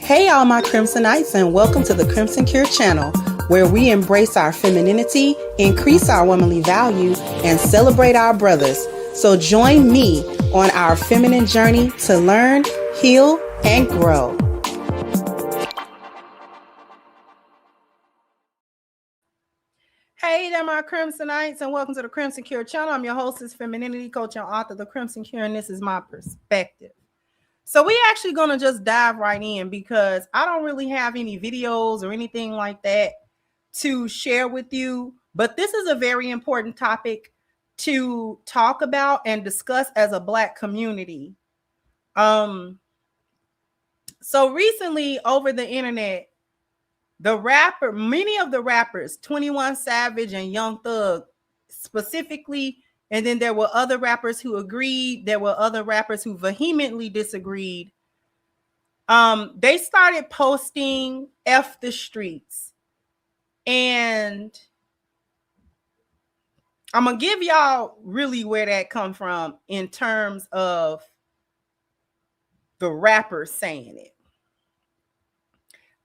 Hey all my Crimsonites, and welcome to the Crimson Cure channel, where we embrace our femininity, increase our womanly value, and celebrate our brothers. So join me on our feminine journey to learn, heal, and grow. Hey there, my Crimsonites, and welcome to the Crimson Cure channel. I'm your hostess, femininity coach, and author of The Crimson Cure, and this is my perspective. So we actually going to just dive right in because I don't really have any videos or anything like that to share with you. But this is a very important topic to talk about and discuss as a Black community. So recently over the internet, many of the rappers, 21 Savage and Young Thug specifically, and then there were other rappers who agreed. There were other rappers who vehemently disagreed. They started posting F the streets. And I'm going to give y'all really where that come from in terms of the rappers saying it.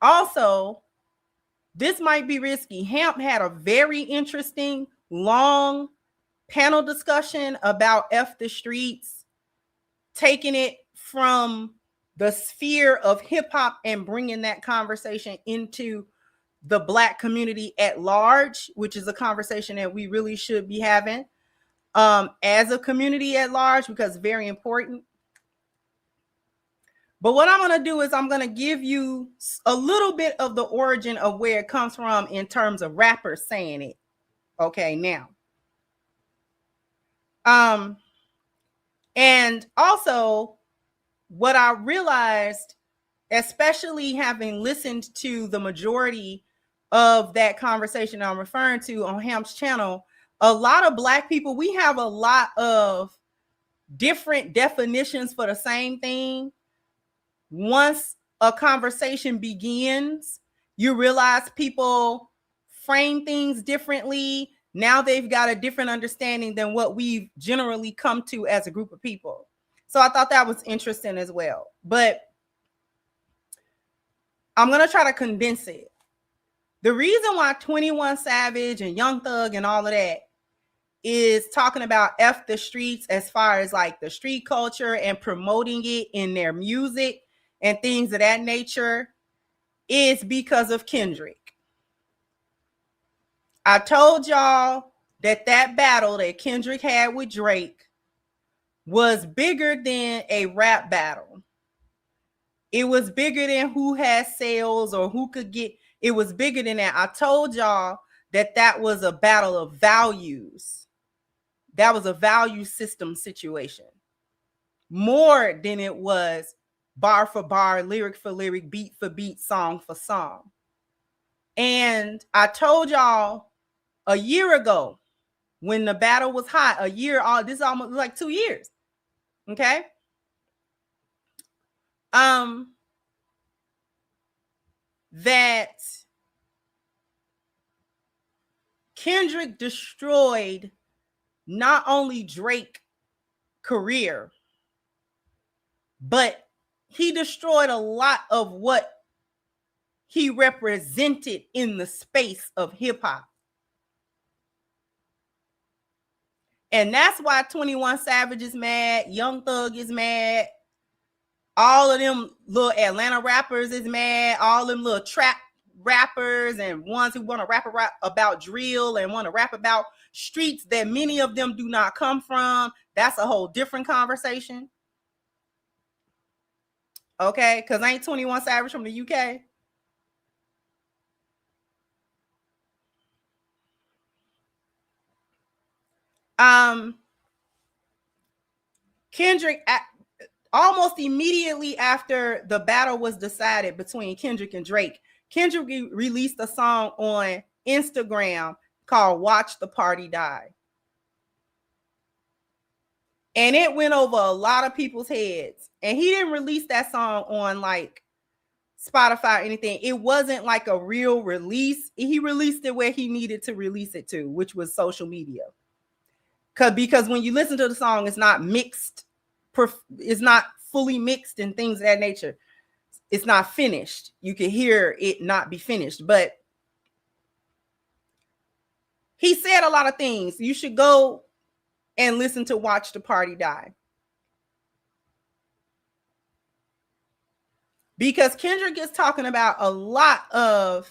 Also, this might be risky. Hamp had a very interesting, long panel discussion about F the streets, taking it from the sphere of hip hop and bringing that conversation into the Black community at large, which is a conversation that we really should be having. as a community at large, because it's very important. But what I'm going to do is I'm going to give you a little bit of the origin of where it comes from in terms of rappers saying it. Okay, now. And also what I realized, especially having listened to the majority of that conversation I'm referring to on Ham's channel, a lot of Black people, we have a lot of different definitions for the same thing. Once a conversation begins, you realize people frame things differently. Now they've got a different understanding than what we've generally come to as a group of people. So I thought that was interesting as well. But I'm going to try to condense it. The reason why 21 Savage and Young Thug and all of that is talking about F the streets as far as like the street culture and promoting it in their music and things of that nature is because of Kendrick. I told y'all that battle that Kendrick had with Drake was bigger than a rap battle. It was bigger than who had sales or who could get. It was bigger than that. I told y'all that was a battle of values. That was a value system situation. More than it was bar for bar, lyric for lyric, beat for beat, song for song. And I told y'all a year ago when the battle was hot, this is almost like 2 years. Okay. That Kendrick destroyed not only Drake's career, but he destroyed a lot of what he represented in the space of hip hop. And that's why 21 Savage is mad, Young Thug is mad, all of them little Atlanta rappers is mad, all them little trap rappers and ones who want to rap about drill and want to rap about streets that many of them do not come from. That's a whole different conversation. Okay, because ain't 21 Savage from the UK? Kendrick, almost immediately after the battle was decided between Kendrick and Drake, Kendrick released a song on Instagram called Watch the Party Die. And it went over a lot of people's heads. And he didn't release that song on like Spotify or anything. It wasn't like a real release. He released it where he needed to release it to, which was social media. Because when you listen to the song, it's not mixed. It's not fully mixed and things of that nature. It's not finished. You can hear it not be finished. But he said a lot of things. You should go and listen to Watch the Party Die. Because Kendrick is talking about a lot of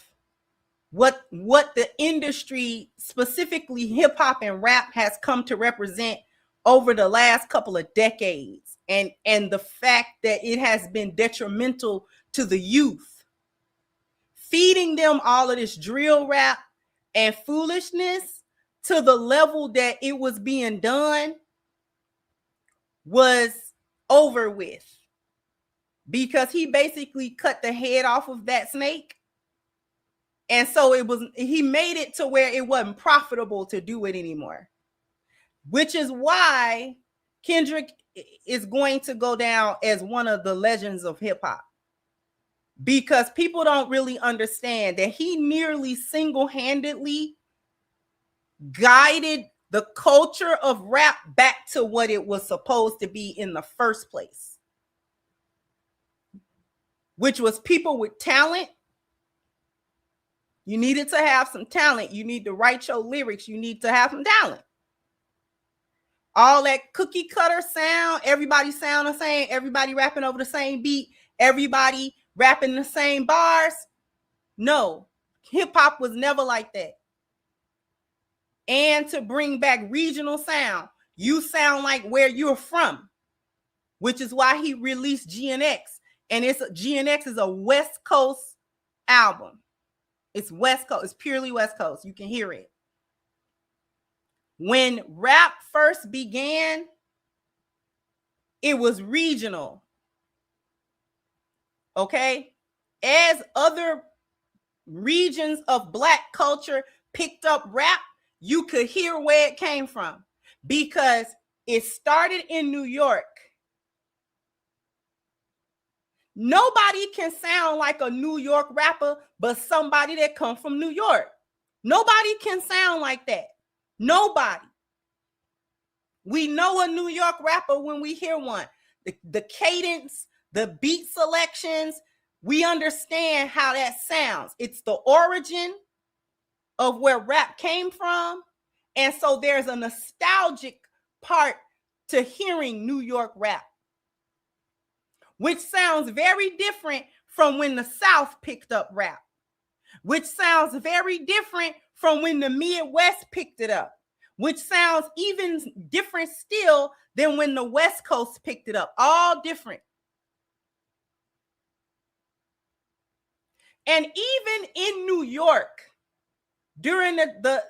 what the industry, specifically hip hop and rap, has come to represent over the last couple of decades, and the fact that it has been detrimental to the youth, feeding them all of this drill rap and foolishness to the level that it was being done was over with, because he basically cut the head off of that snake. And so he made it to where it wasn't profitable to do it anymore, which is why Kendrick is going to go down as one of the legends of hip hop, because people don't really understand that he nearly single-handedly guided the culture of rap back to what it was supposed to be in the first place, which was people with talent. You needed to have some talent. You need to write your lyrics. You need to have some talent. All that cookie cutter sound, everybody sound the same, everybody rapping over the same beat, everybody rapping the same bars. No, hip hop was never like that. And to bring back regional sound. You sound like where you're from, which is why he released GNX. And GNX is a West Coast album. It's West Coast. It's purely West Coast. You can hear it. When rap first began, it was regional. Okay? As other regions of Black culture picked up rap, you could hear where it came from because it started in New York. Nobody can sound like a New York rapper but somebody that come from New York. Nobody can sound like that. Nobody. We know a New York rapper when we hear one. The cadence, the beat selections, we understand how that sounds. It's the origin of where rap came from. And so there's a nostalgic part to hearing New York rap, which sounds very different from when the South picked up rap, which sounds very different from when the Midwest picked it up, which sounds even different still than when the West Coast picked it up. All different. And even in New York, during the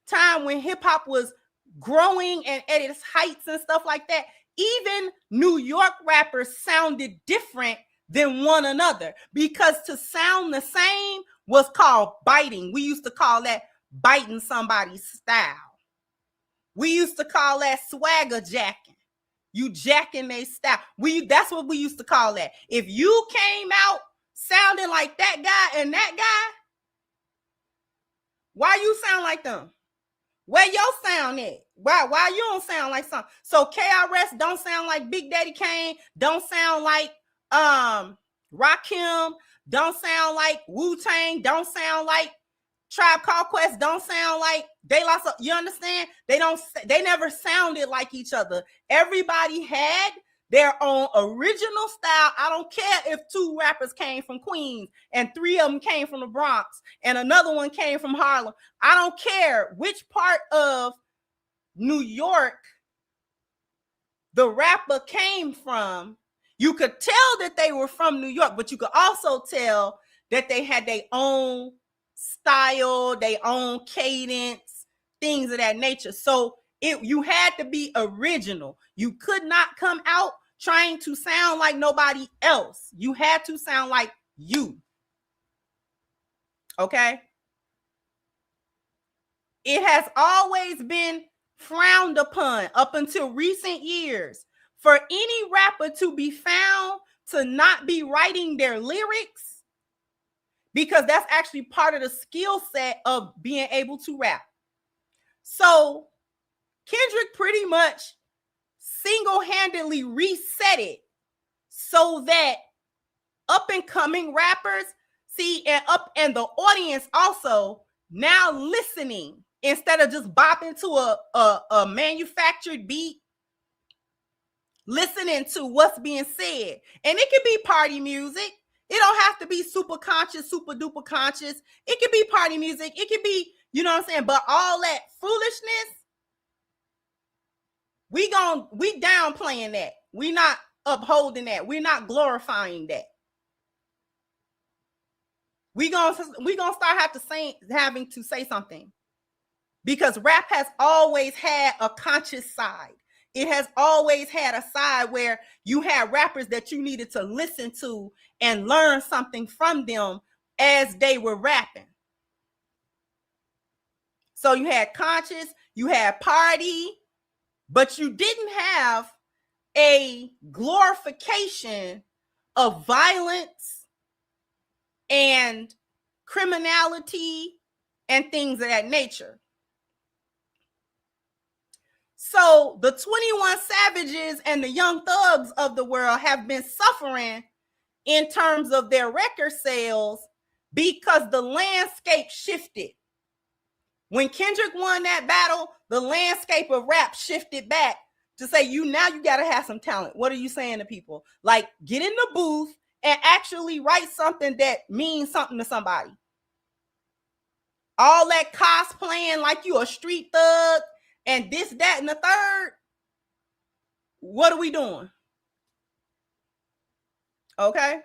time when hip hop was growing and at its heights and stuff like that, even New York rappers sounded different than one another because to sound the same was called biting. We used to call that biting somebody's style. We used to call that swagger jacking. You jacking their style. That's what we used to call that. If you came out sounding like that guy and that guy, why you sound like them? Where your sound at? Why you don't sound like something? So KRS don't sound like Big Daddy Kane, don't sound like Rakim, don't sound like Wu-Tang, don't sound like Tribe Called Quest, don't sound like De La Soul. You understand? They never sounded like each other. Everybody had their own original style. I don't care if 2 rappers came from Queens and 3 of them came from the Bronx and another one came from Harlem. I don't care which part of New York the rapper came from. You could tell that they were from New York, but you could also tell that they had their own style, their own cadence, things of that nature. So you had to be original. You could not come out trying to sound like nobody else. You had to sound like you. Okay? It has always been frowned upon up until recent years for any rapper to be found to not be writing their lyrics, because that's actually part of the skill set of being able to rap. So Kendrick pretty much single-handedly reset it so that up-and-coming rappers and the audience also now listening instead of just bopping to a manufactured beat, listening to what's being said. And it could be party music. It don't have to be super conscious, super duper conscious. It could be party music. It could be, you know what I'm saying? But all that foolishness, we downplaying that. We not upholding that. We're not glorifying that. We gonna start having to say something, because rap has always had a conscious side. It has always had a side where you had rappers that you needed to listen to and learn something from them as they were rapping. So you had conscious, you had party, but you didn't have a glorification of violence and criminality and things of that nature. So the 21 Savages and the Young Thugs of the world have been suffering in terms of their record sales because the landscape shifted. When Kendrick won that battle, the landscape of rap shifted back to say, now you got to have some talent. What are you saying to people? Like, get in the booth and actually write something that means something to somebody. All that cosplaying like you a street thug and this, that, and the third, what are we doing? Okay.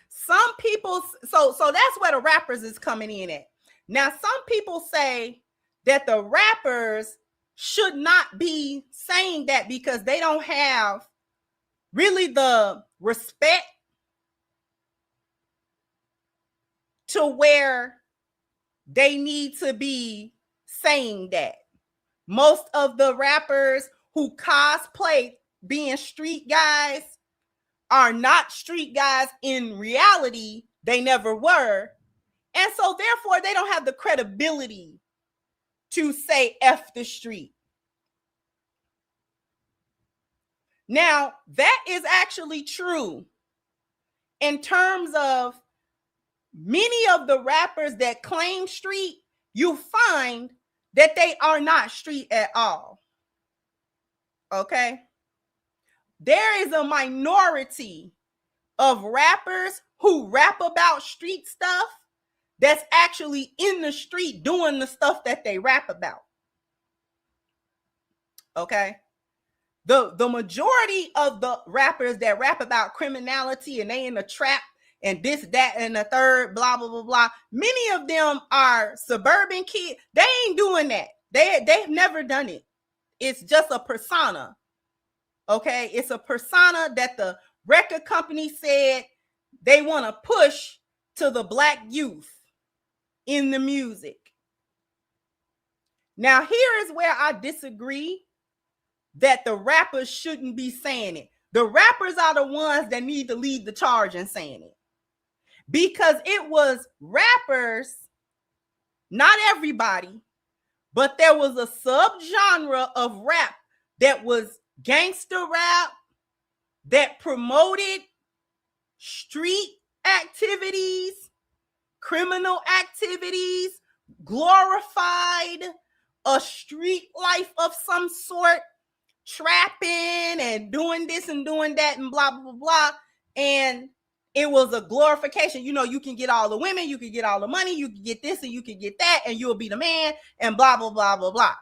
Some people, so that's where the rappers is coming in at. Now, some people say that the rappers should not be saying that because they don't have really the respect to where they need to be saying that. Most of the rappers who cosplay being street guys are not street guys in reality. They never were. And so therefore they don't have the credibility to say F the street. Now, that is actually true in terms of many of the rappers that claim street. You find that they are not street at all. Okay? There is a minority of rappers who rap about street stuff that's actually in the street doing the stuff that they rap about. Okay? The majority of the rappers that rap about criminality and they in the trap and this, that, and the third, blah, blah, blah, blah. Many of them are suburban kids. They ain't doing that. They've never done it. It's just a persona. Okay? It's a persona that the record company said they want to push to the Black youth in the music. Now, here is where I disagree that the rappers shouldn't be saying it. The rappers are the ones that need to lead the charge in saying it. Because it was rappers, not everybody, but there was a subgenre of rap that was gangster rap that promoted street activities, criminal activities, glorified a street life of some sort, trapping and doing this and doing that and blah, blah, blah. And it was a glorification. You know, you can get all the women, you can get all the money, you can get this and you can get that, and you'll be the man and blah, blah, blah, blah, blah.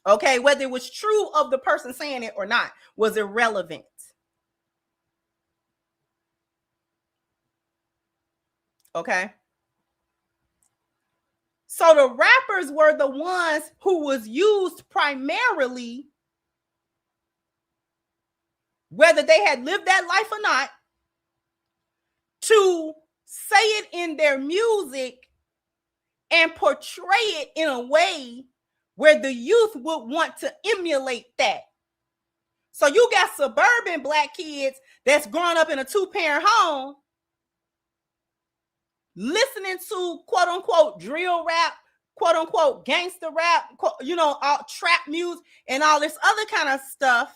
Okay, whether it was true of the person saying it or not was irrelevant. Okay. So the rappers were the ones who was used primarily, whether they had lived that life or not, to say it in their music and portray it in a way where the youth would want to emulate that. So you got suburban Black kids that's growing up in a 2-parent home listening to quote unquote drill rap, quote unquote gangster rap, you know, all trap music and all this other kind of stuff,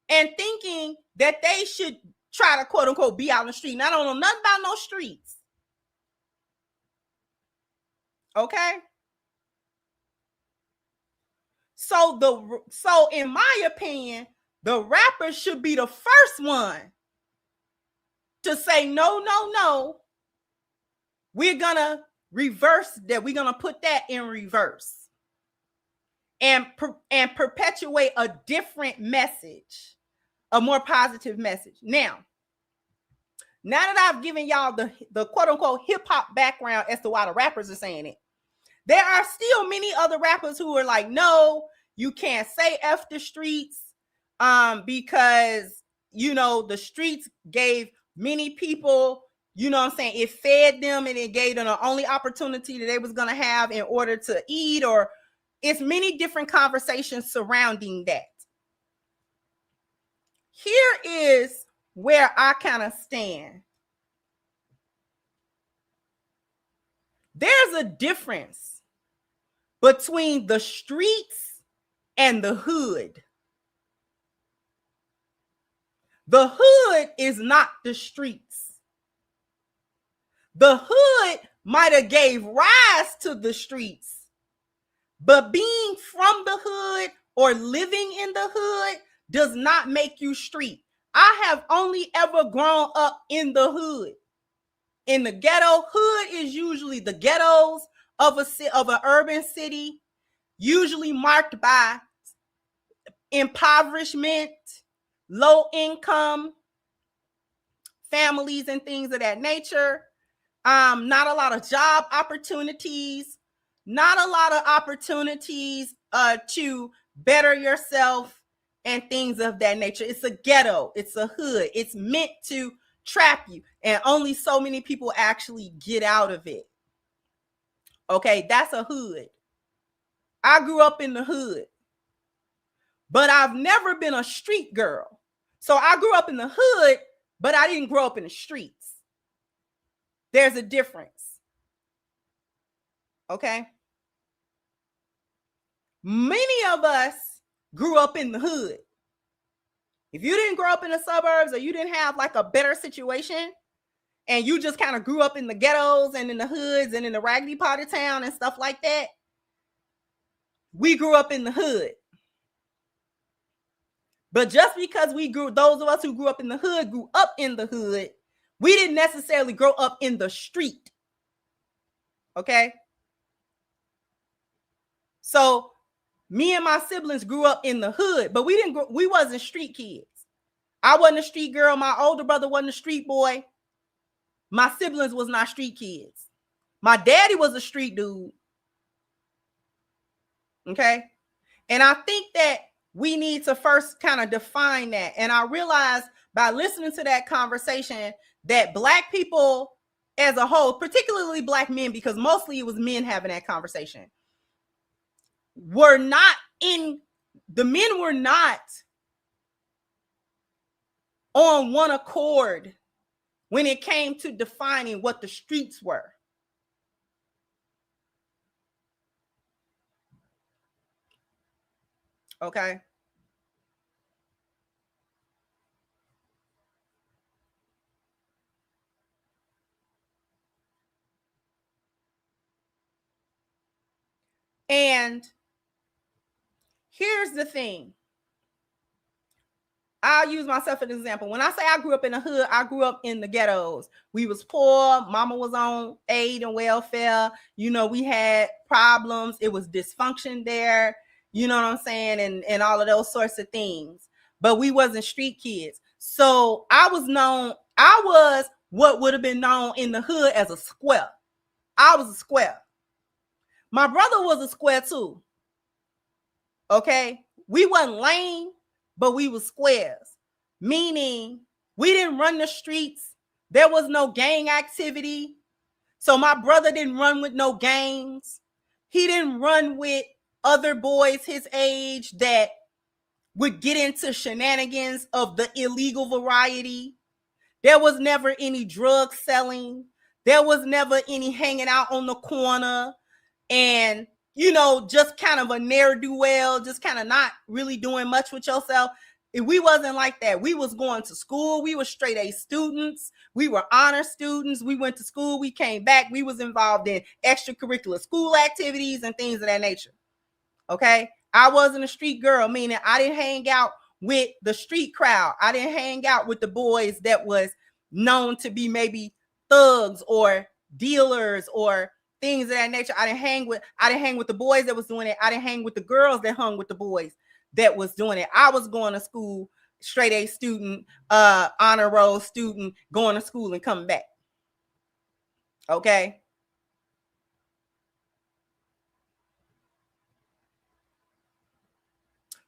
and thinking that they should try to quote unquote be out on the street. And I don't know nothing about no streets. Okay. So in my opinion, the rappers should be the first one to say, no. We're going to reverse that. We're going to put that in reverse and perpetuate a different message, a more positive message. Now that I've given y'all the quote unquote hip hop background as to why the rappers are saying it, there are still many other rappers who are like, no, you can't say F the streets because, you know, the streets gave many people, you know what I'm saying, it fed them and it gave them the only opportunity that they was going to have in order to eat, or it's many different conversations surrounding that. Here is where I kind of stand. There's a difference between the streets and the hood. The hood is not the streets. The hood might have gave rise to the streets, but being from the hood or living in the hood does not make you street. I have only ever grown up in the hood In the ghetto, hood is usually the ghettos of an urban city, usually marked by impoverishment, low income families and things of that nature. Not a lot of job opportunities, not a lot of opportunities to better yourself and things of that nature. It's a ghetto, it's a hood, it's meant to trap you, and only so many people actually get out of it. Okay, that's a hood. I grew up in the hood, but I've never been a street girl. So I grew up in the hood, but I didn't grow up in the streets. There's a difference. Okay? Many of us grew up in the hood. If you didn't grow up in the suburbs, or you didn't have like a better situation, and you just kind of grew up in the ghettos and in the hoods and in the raggedy part of town and stuff like that, we grew up in the hood. But just because those of us who grew up in the hood grew up in the hood, we didn't necessarily grow up in the street. Okay? So me and my siblings grew up in the hood, but we wasn't street kids. I wasn't a street girl. My older brother wasn't a street boy. My siblings was not street kids. My daddy was a street dude. Okay? And I think that we need to first kind of define that. And I realized by listening to that conversation that Black people as a whole, particularly Black men, because mostly it was men having that conversation, the men were not on one accord when it came to defining what the streets were. Okay. And here's the thing. I'll use myself as an example. When I say I grew up in the hood, I grew up in the ghettos. We was poor. Mama was on aid and welfare. You know, we had problems. It was dysfunction there. You know what I'm saying? And all of those sorts of things. But we wasn't street kids. So I was what would have been known in the hood as a square. I was a square. My brother was a square too. Okay? We wasn't lame, but we was squares, meaning we didn't run the streets. There was no gang activity. So my brother didn't run with no gangs. He didn't run with other boys his age that would get into shenanigans of the illegal variety. There was never any drug selling. There was never any hanging out on the corner and, you know, just kind of a ne'er-do-well, just kind of not really doing much with yourself. We wasn't like that. We was going to school. We were straight A students. We were honor students. We went to school. We came back. We was involved in extracurricular school activities and things of that nature. Okay? I wasn't a street girl, meaning I didn't hang out with the street crowd. I didn't hang out with the boys that was known to be maybe thugs or dealers or things of that nature. I didn't hang with the boys that was doing it. I didn't hang with the girls that hung with the boys that was doing it. I was going to school, straight A student, honor roll student, going to school and coming back. Okay.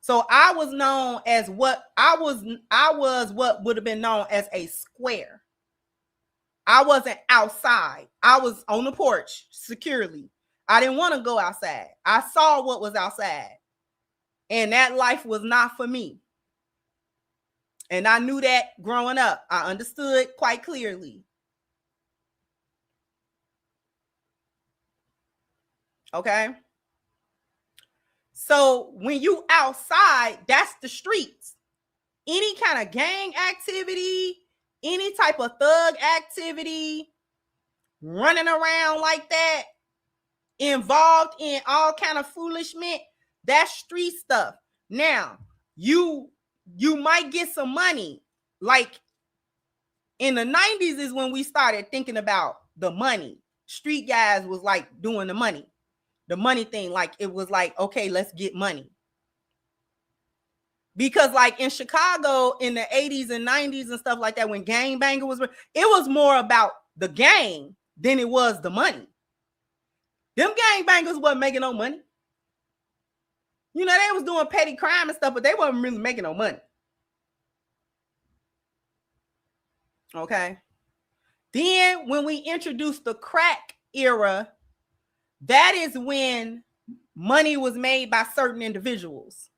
So I was known as what would have been known as a square. I wasn't outside. I was on the porch securely. I didn't want to go outside. I saw what was outside. And that life was not for me. And I knew that growing up. I understood quite clearly. Okay? So when you outside, that's the streets. Any kind of gang activity, any type of thug activity, running around like that, involved in all kind of foolishness, that's street stuff. Now, you might get some money, like In the 90s is when we started thinking about the money. Street guys was like doing the money thing. Like it was like, okay, let's get money. Because like in Chicago in the 80s and 90s and stuff like that, when gangbanger was, it was more about the gang than it was the money. Them gangbangers wasn't making no money. You know, they was doing petty crime and stuff, but they wasn't really making no money. Okay. Then when we introduced the crack era, that is when money was made by certain individuals.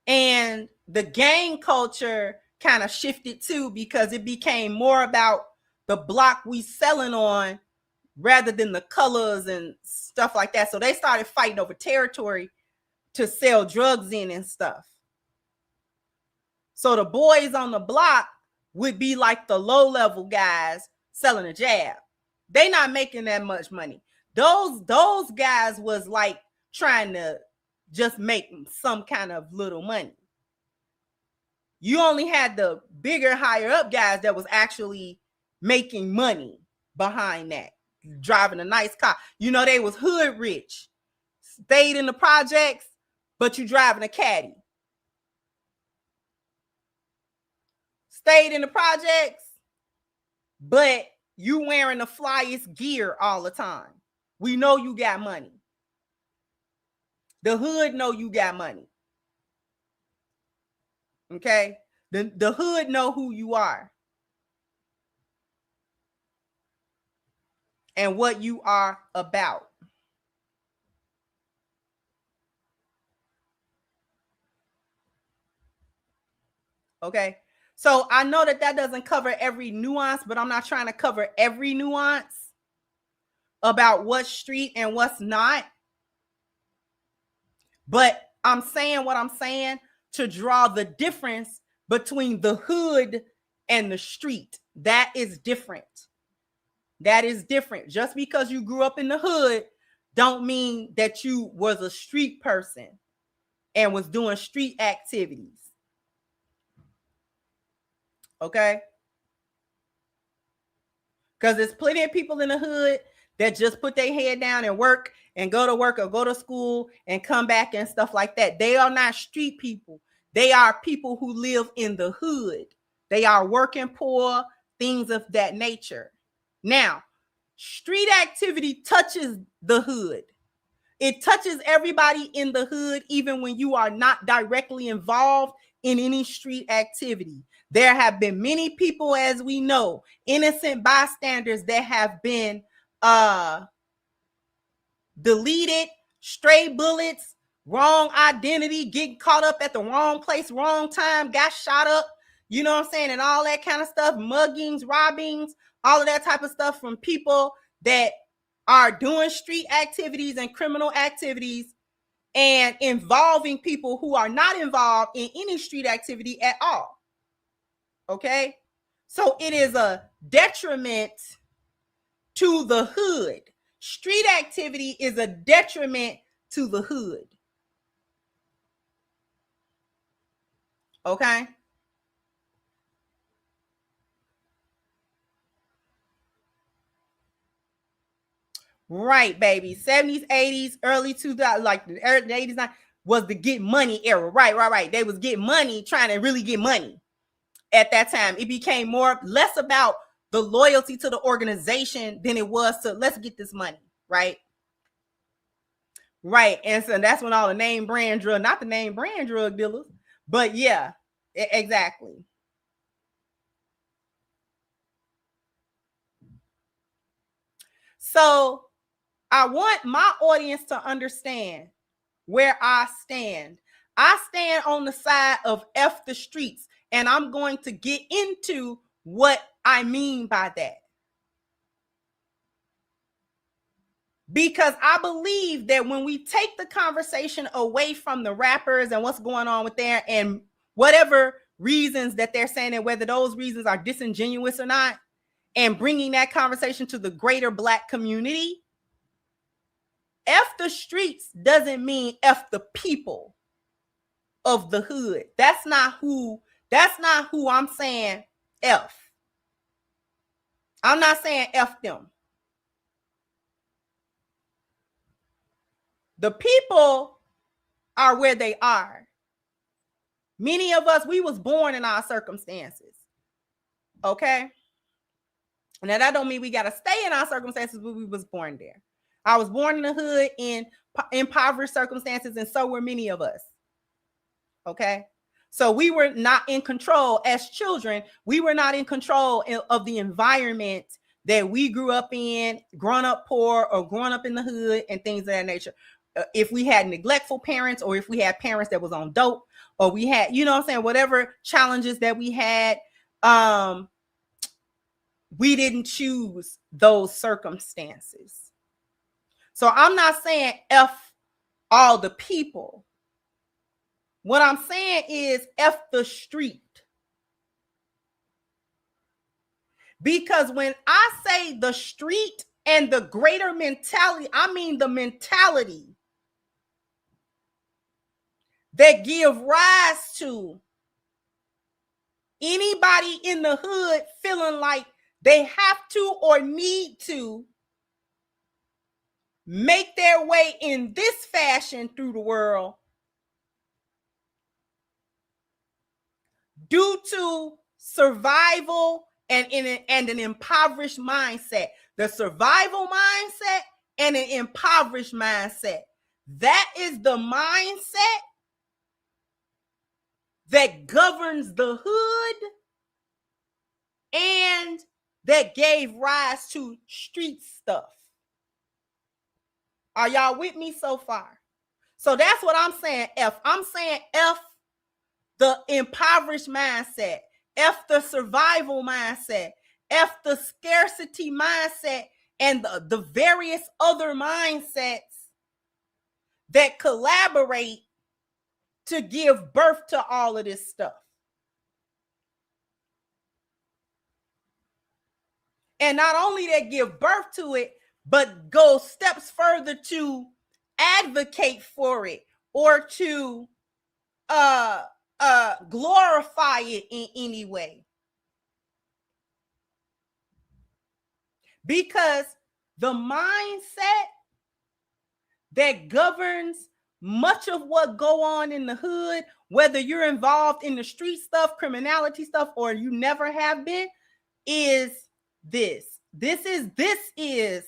And the gang culture kind of shifted too, because it became more about the block we selling on rather than the colors and stuff like that. So they started fighting over territory to sell drugs in and stuff. So the boys on the block would be like the low-level guys selling a jab. They not making that much money. Those guys was like trying to just make some kind of little money. You only had the bigger, higher up guys that was actually making money behind that, driving a nice car. You know, they was hood rich, stayed in the projects, but you driving a caddy. Stayed in the projects, but you wearing the flyest gear all the time. We know you got money. The hood know you got money. Okay? The hood know who you are and what you are about. Okay? So I know that doesn't cover every nuance, but I'm not trying to cover every nuance about what's street and what's not. But I'm saying what I'm saying to draw the difference between the hood and the street. That is different. That is different. Just because you grew up in the hood don't mean that you was a street person and was doing street activities. Okay? Because there's plenty of people in the hood that just put their head down and work and go to work or go to school and come back and stuff like that. They are not street people. They are people who live in the hood. They are working poor, things of that nature. Now, street activity touches the hood. It touches everybody in the hood, even when you are not directly involved in any street activity. There have been many people, as we know, innocent bystanders that have been deleted, stray bullets, wrong identity, getting caught up at the wrong place, wrong time, got shot up, you know what I'm saying, and all that kind of stuff, muggings, robbings, all of that type of stuff from people that are doing street activities and criminal activities and involving people who are not involved in any street activity at all. Okay? So it is a detriment to the hood. Street activity is a detriment to the hood. Okay? Right, baby. 70s, 80s, early 2000s, like the 80s, 90s was the get money era. Right. They was getting money, trying to really get money at that time. It became less about the loyalty to the organization than it was to let's get this money, right? Right. And so that's when all the name brand drug, not the name brand drug dealers, but yeah, exactly. So I want my audience to understand where I stand. I stand on the side of F the streets, and I'm going to get into what I mean by that. Because I believe that when we take the conversation away from the rappers and what's going on with there and whatever reasons that they're saying, and whether those reasons are disingenuous or not, and bringing that conversation to the greater Black community, F the streets doesn't mean F the people of the hood. That's not who I'm saying F. I'm not saying F them. The people are where they are. Many of us, we was born in our circumstances. Okay? Now, that don't mean we got to stay in our circumstances, but we was born there. I was born in the hood in impoverished circumstances, and so were many of us. Okay? So we were not in control as children. We were not in control of the environment that we grew up in, grown up poor or growing up in the hood and things of that nature. If we had neglectful parents, or if we had parents that was on dope, or we had, you know what I'm saying, whatever challenges that we had, we didn't choose those circumstances. So I'm not saying F all the people. What I'm saying is F the street. Because when I say the street and the greater mentality, I mean the mentality that give rise to anybody in the hood feeling like they have to or need to make their way in this fashion through the world due to survival and an impoverished mindset. The survival mindset and an impoverished mindset. That is the mindset that governs the hood and that gave rise to street stuff. Are y'all with me so far? So that's what I'm saying, F. I'm saying F the impoverished mindset, F the survival mindset, F the scarcity mindset, and the various other mindsets that collaborate to give birth to all of this stuff. And not only that give birth to it, but go steps further to advocate for it or to glorify it in any way. Because the mindset that governs much of what go on in the hood, whether you're involved in the street stuff, criminality stuff, or you never have been, is this. This is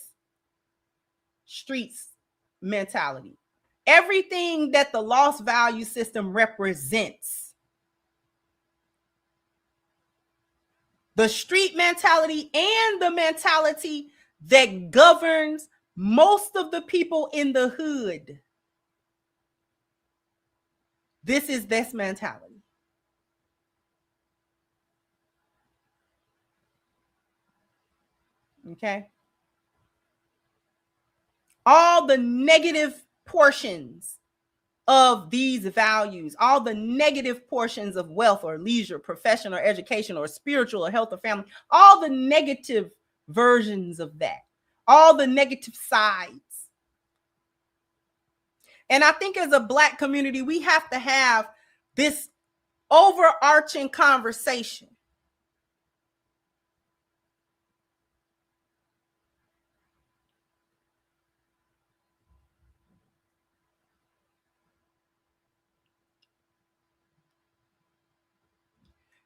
streets mentality. Everything that the lost value system represents. The street mentality and the mentality that governs most of the people in the hood. This is this mentality. Okay? All the negative portions of these values, all the negative portions of wealth or leisure, profession or education or spiritual or health or family, all the negative versions of that, all the negative sides. And I think as a Black community, we have to have this overarching conversation.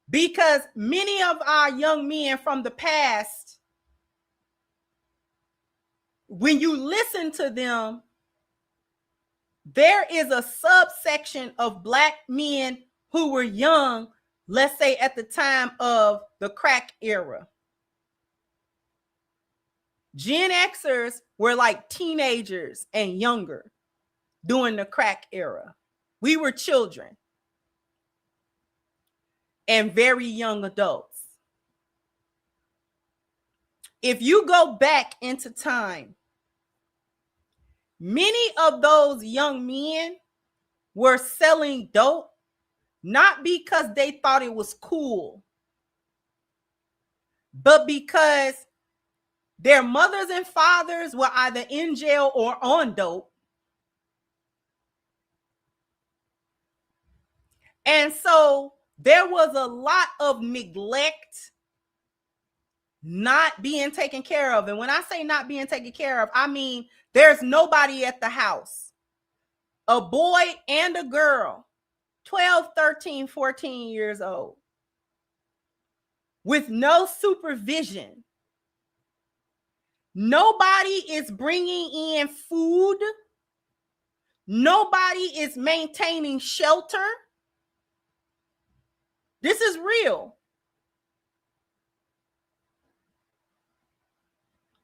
Because many of our young men from the past, when you listen to them, there is a subsection of Black men who were young, let's say at the time of the crack era. Gen Xers were like teenagers and younger during the crack era. We were children and very young adults. If you go back into time, many of those young men were selling dope not because they thought it was cool, but because their mothers and fathers were either in jail or on dope. And so there was a lot of neglect, not being taken care of. And when I say not being taken care of, I mean there's nobody at the house. A boy and a girl, 12, 13, 14 years old, with no supervision. Nobody is bringing in food. Nobody is maintaining shelter. This is real.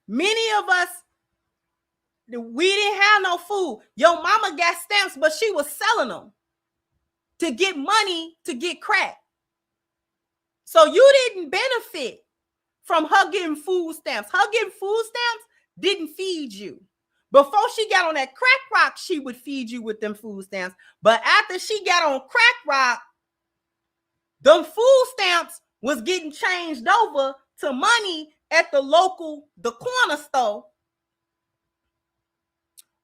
Many of us, we didn't have no food. Your mama got stamps, but she was selling them to get money to get crack. So you didn't benefit from her getting food stamps. Her getting food stamps didn't feed you. Before she got on that crack rock, she would feed you with them food stamps. But after she got on crack rock, them food stamps was getting changed over to money at the corner store,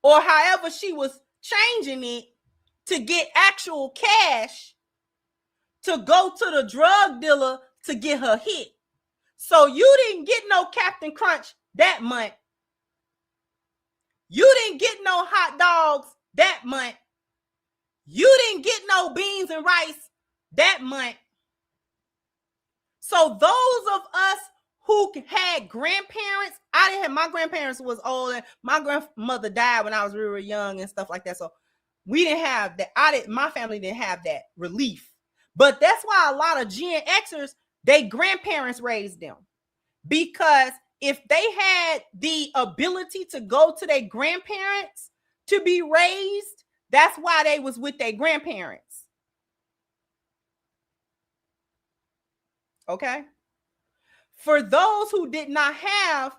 or however she was changing it to get actual cash to go to the drug dealer to get her hit. So you didn't get no Captain Crunch that month. You didn't get no hot dogs that month. You didn't get no beans and rice that month. So those of us who had grandparents, I didn't have, my grandparents was old and my grandmother died when I was really young and stuff like that. So we didn't have that. My family didn't have that relief. But that's why a lot of Gen Xers, they grandparents raised them. Because if they had the ability to go to their grandparents to be raised, that's why they was with their grandparents. Okay? For those who did not have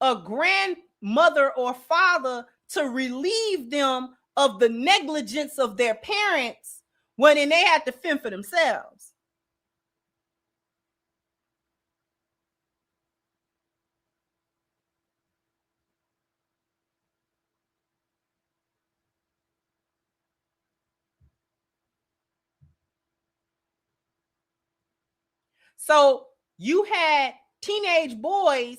a grandmother or father to relieve them of the negligence of their parents when they had to fend for themselves. So you had teenage boys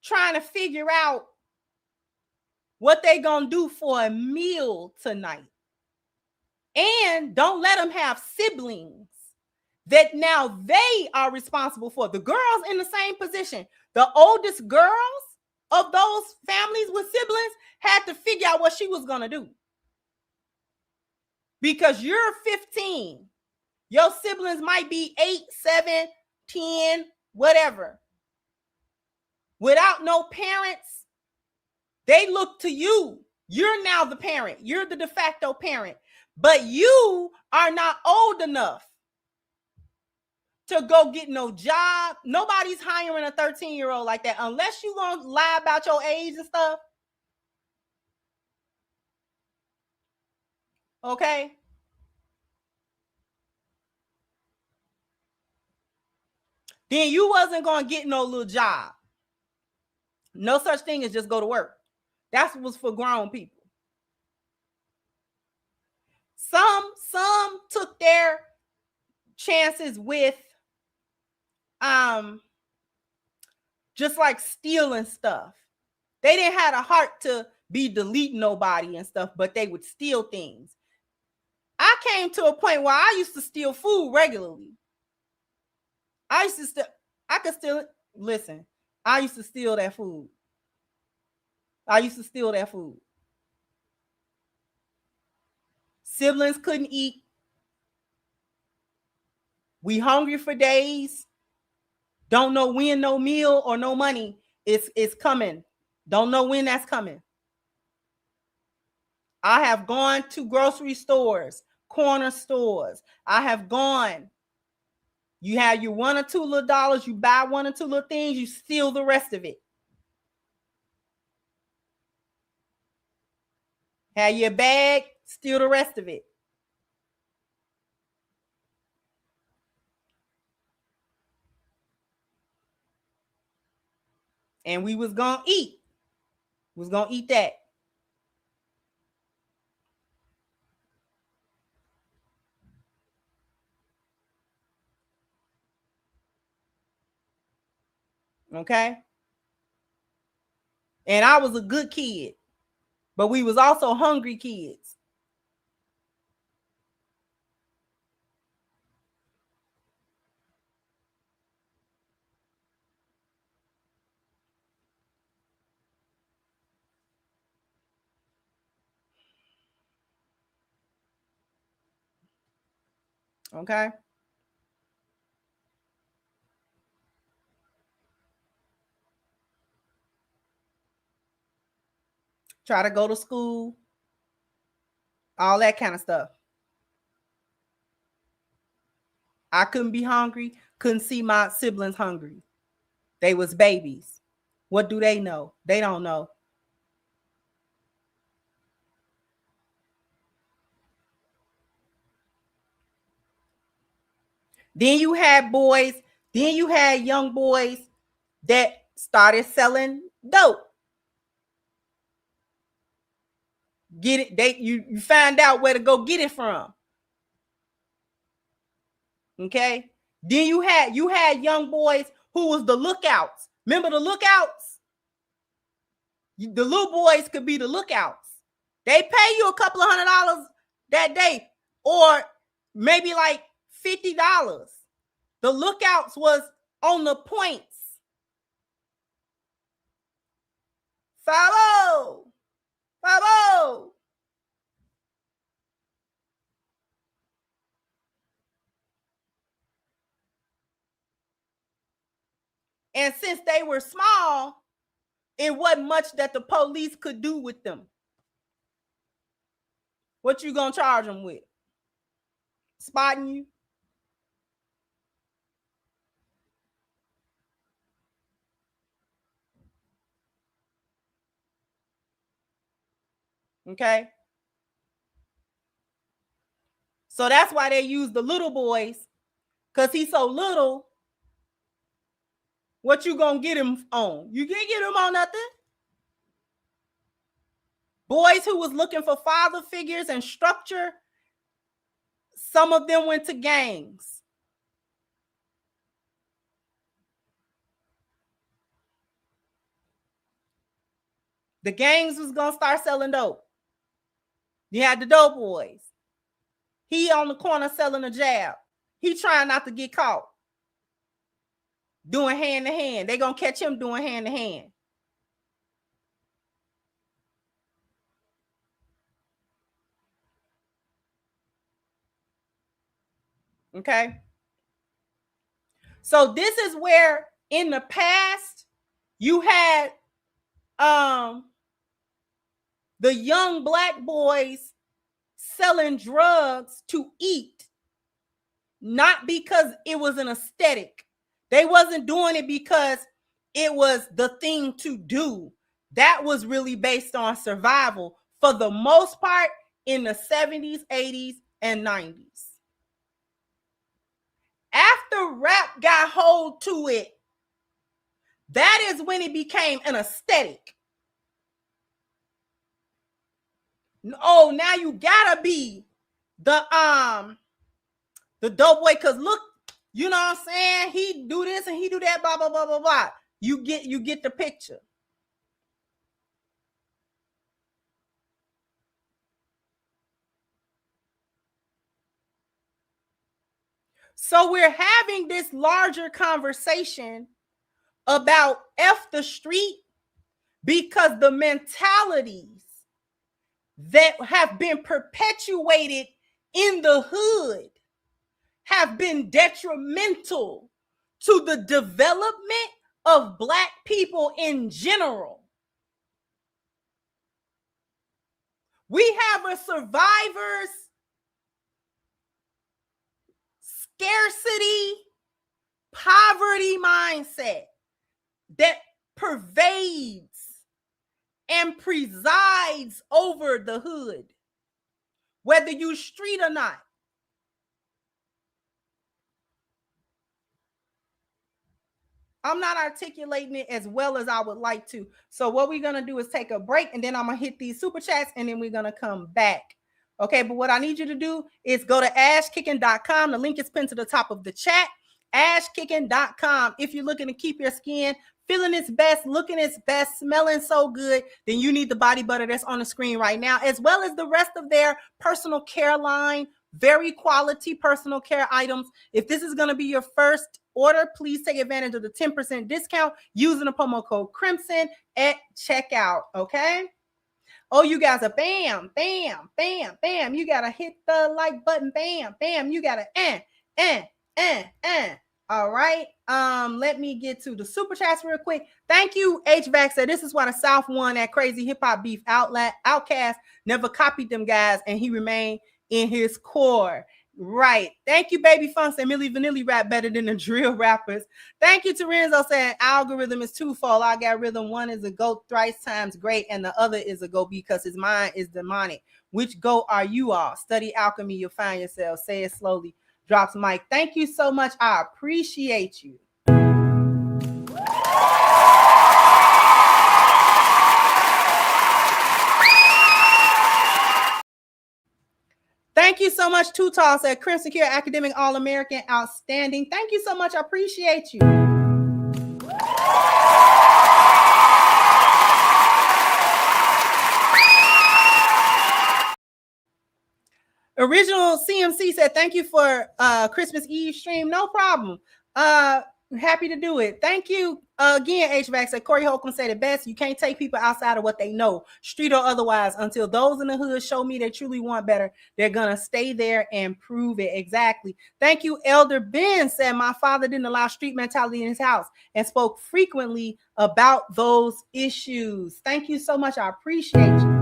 trying to figure out what they gonna do for a meal tonight. And don't let them have siblings that now they are responsible for. The girls in the same position. The oldest girls of those families with siblings had to figure out what she was gonna do. Because you're 15. Your siblings might be 8, 7, 10, whatever. Without no parents, they look to you. You're now the parent. You're the de facto parent. But you are not old enough to go get no job. Nobody's hiring a 13-year-old like that unless you're going to lie about your age and stuff. Okay? Then you wasn't going to get no little job. No such thing as just go to work. That was for grown people. Some took their chances with just like stealing stuff. They didn't have a heart to be deleting nobody and stuff, but they would steal things. I came to a point where I used to steal food regularly. I used to steal. I could steal. Listen, I used to steal that food. I used to steal that food. Siblings couldn't eat. We hungry for days. Don't know when no meal or no money is coming. Don't know when that's coming. I have gone to grocery stores, corner stores. I have gone. You have your $1 or $2 little dollars. You buy 1 or 2 little things. You steal the rest of it. Have your bag. Steal the rest of it. And we was gonna eat. Was gonna eat that. Okay. And I was a good kid, but we was also hungry kids. Okay. Try to go to school, all that kind of stuff. I couldn't be hungry, couldn't see my siblings hungry. They was babies. What do they know? They don't know. Then you had young boys that started selling dope. Get it? You find out where to go get it from. Okay. Then you had young boys who was the lookouts. Remember the lookouts? The little boys could be the lookouts. They pay you a couple of $100 that day, or maybe like $50. The lookouts was on the points. Follow. And since they were small, it wasn't much that the police could do with them. What you gonna charge them with? Spotting you? Okay. So that's why they use the little boys, because he's so little. What you gonna get him on? You can't get him on nothing. Boys who was looking for father figures and structure, some of them went to gangs. The gangs was gonna start selling dope. You had the dope boys. He on the corner selling a jab. He trying not to get caught doing hand to hand. They gonna catch him doing hand to hand. Okay. So this is where in the past you had the young black boys selling drugs to eat, not because it was an aesthetic. They wasn't doing it because it was the thing to do. That was really based on survival for the most part in the 70s, 80s, and 90s. After rap got hold to it, that is when it became an aesthetic. Oh, now you gotta be the dope boy, because look, you know what I'm saying? He do this and he do that, blah, blah, blah, blah, blah. You get the picture. So we're having this larger conversation about F the street because the mentalities that have been perpetuated in the hood have been detrimental to the development of Black people in general. We have a survivor's scarcity, poverty mindset that pervades and presides over the hood, whether you street or not. I'm not articulating it as well as I would like to. So what we're going to do is take a break, and then I'm going to hit these super chats, and then we're going to come back. Okay, but what I need you to do is go to ashkicking.com. The link is pinned to the top of the chat. ashkicking.com. If you're looking to keep your skin feeling its best, looking its best, smelling so good, then you need the body butter that's on the screen right now, as well as the rest of their personal care line, very quality personal care items. If this is going to be your first order, please take advantage of the 10% discount using the promo code Crimson at checkout, okay? Oh, you guys are bam, bam, bam, bam. You got to hit the like button, bam, bam. You got to, All right. Let me get to the super chats real quick. Thank you, HVAC said this is why the South won that crazy hip hop beef. Outcast never copied them guys, and he remained in his core. Right. Thank you, Baby Funk said Milli Vanilli rap better than the drill rappers. Thank you to Renzo saying algorithm is twofold. I got rhythm. One is a goat thrice times great, and the other is a goat because his mind is demonic. Which goat are you all? Study alchemy, you'll find yourself. Say it slowly. Drops mic. Thank you so much. I appreciate you. Thank you so much, Tutal said Crimson Cure Academic All-American Outstanding. Thank you so much. I appreciate you. Original CMC said thank you for Christmas Eve stream. No problem. Happy to do it. Thank you again, HVAC said Corey Holcomb said it best. You can't take people outside of what they know, street or otherwise, until those in the hood show me they truly want better. They're gonna stay there and prove it. Exactly. Thank you. Elder Ben said my father didn't allow street mentality in his house and spoke frequently about those issues. Thank you so much. I appreciate you.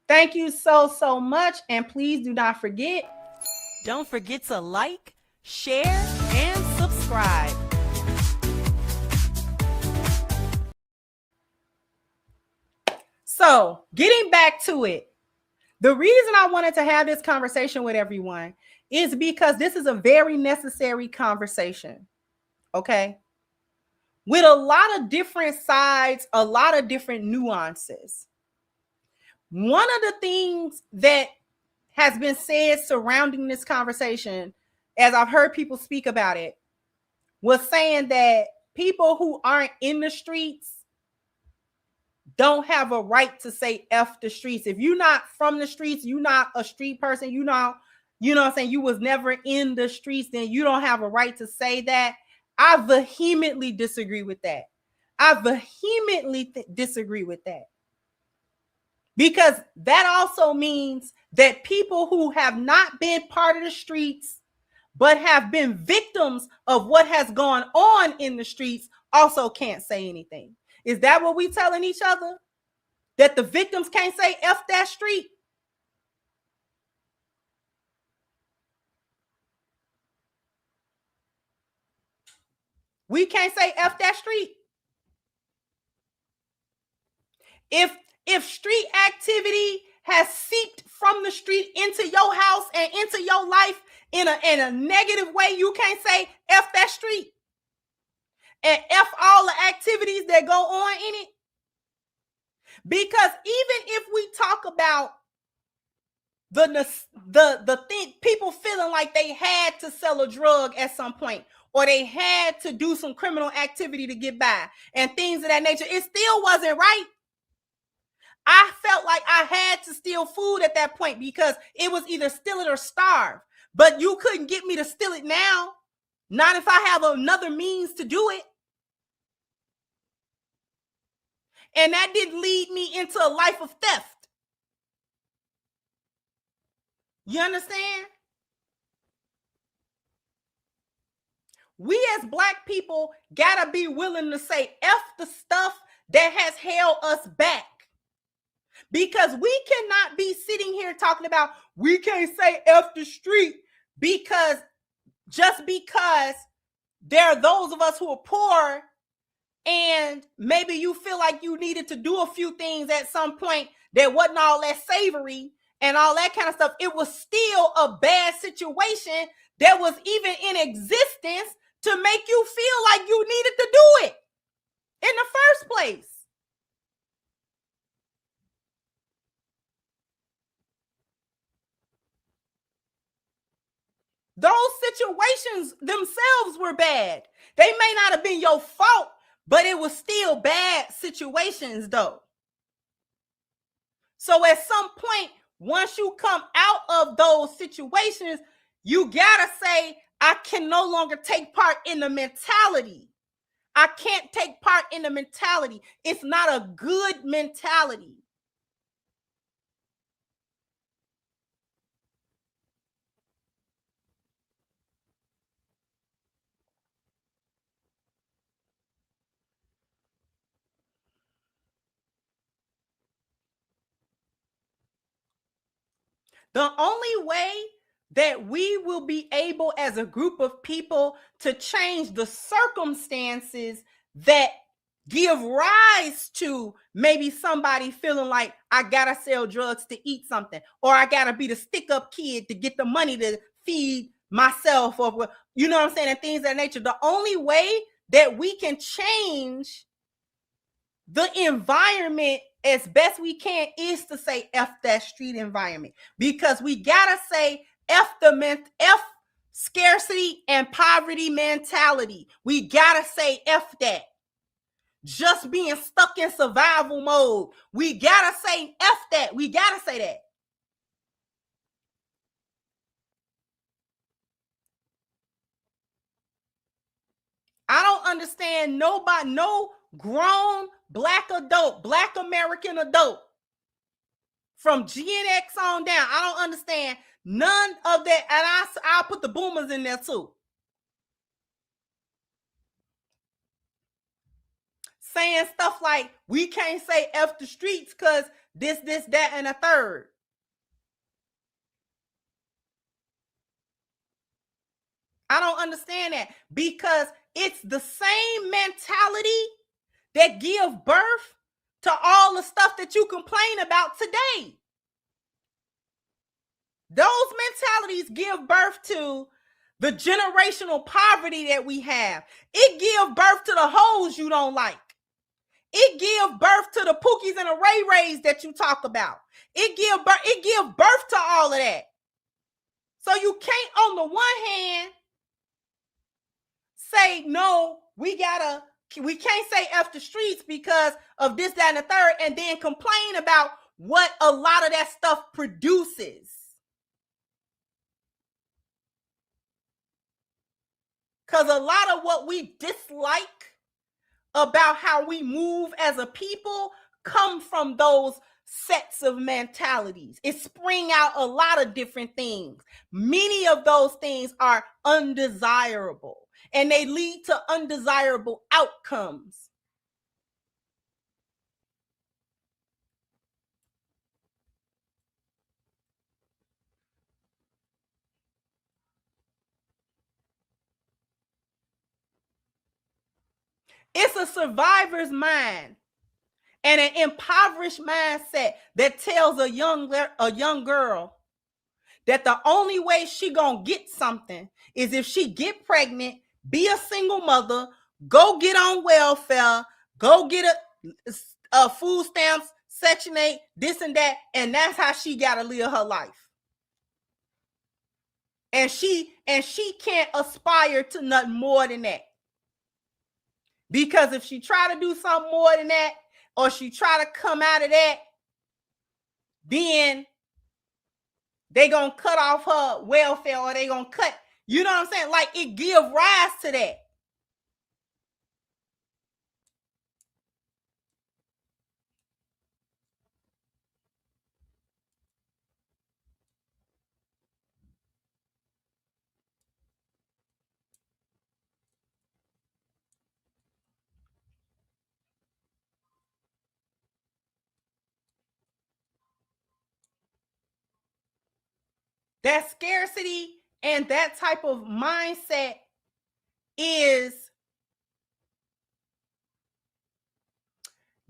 Thank you so much. And please do not forget. Don't forget to like, share, and subscribe. So getting back to it, the reason I wanted to have this conversation with everyone is because this is a very necessary conversation. Okay. With a lot of different sides, a lot of different nuances. One of the things that has been said surrounding this conversation, as I've heard people speak about it, was saying that people who aren't in the streets don't have a right to say F the streets. If you're not from the streets, you're not a street person, you know what I'm saying, you was never in the streets, then you don't have a right to say that. I vehemently disagree with that. Disagree with that. Because that also means that people who have not been part of the streets, but have been victims of what has gone on in the streets also can't say anything. Is that what we telling each other? That the victims can't say F that street? We can't say F that street? If street activity has seeped from the street into your house and into your life in a negative way, you can't say F that street and F all the activities that go on in it. Because even if we talk about the thing, people feeling like they had to sell a drug at some point, or they had to do some criminal activity to get by and things of that nature, it still wasn't right. I felt like I had to steal food at that point because it was either steal it or starve. But you couldn't get me to steal it now. Not if I have another means to do it. And that did lead me into a life of theft. You understand? We as Black people gotta be willing to say F the stuff that has held us back. Because we cannot be sitting here talking about we can't say F the street because there are those of us who are poor and maybe you feel like you needed to do a few things at some point that wasn't all that savory and all that kind of stuff. It was still a bad situation that was even in existence to make you feel like you needed to do it in the first place. those situations themselves were bad. They may not have been your fault, but it was still bad situations though. So at some point, once you come out of those situations, you gotta say, I can no longer take part in the mentality. I can't take part in the mentality. It's not a good mentality. The only way that we will be able as a group of people to change the circumstances that give rise to maybe somebody feeling like I gotta sell drugs to eat something, or I gotta be the stick up kid to get the money to feed myself, or you know what I'm saying, and things of that nature. The only way that we can change the environment as best we can is to say F that street environment, because we gotta say F scarcity and poverty mentality. We gotta say F that. Just being stuck in survival mode. We gotta say F that. We gotta say that. I don't understand nobody, no grown black adult, black American adult from Gen X on down. I don't understand none of that. And I'll put the boomers in there too. Saying stuff like, we can't say F the streets because this, that, and a third. I don't understand that, because it's the same mentality that give birth to all the stuff that you complain about today. Those mentalities give birth to the generational poverty that we have. It give birth to the hoes you don't like. It give birth to the Pookies and the Ray Rays that you talk about. It give birth to all of that. So you can't, on the one hand, say, no, we can't say F the streets because of this, that, and the third, and then complain about what a lot of that stuff produces. Because a lot of what we dislike about how we move as a people come from those sets of mentalities. It spring out a lot of different things. Many of those things are undesirable, and they lead to undesirable outcomes. It's a survivor's mind and an impoverished mindset that tells a young girl that the only way she gonna get something is if she get pregnant, be a single mother, go get on welfare, go get a food stamps, Section 8, this and that, and that's how she gotta live her life. And she can't aspire to nothing more than that. Because if she try to do something more than that, or she try to come out of that, then they gonna cut off her welfare, or they gonna cut, you know what I'm saying? Like, it give rise to that. That scarcity and that type of mindset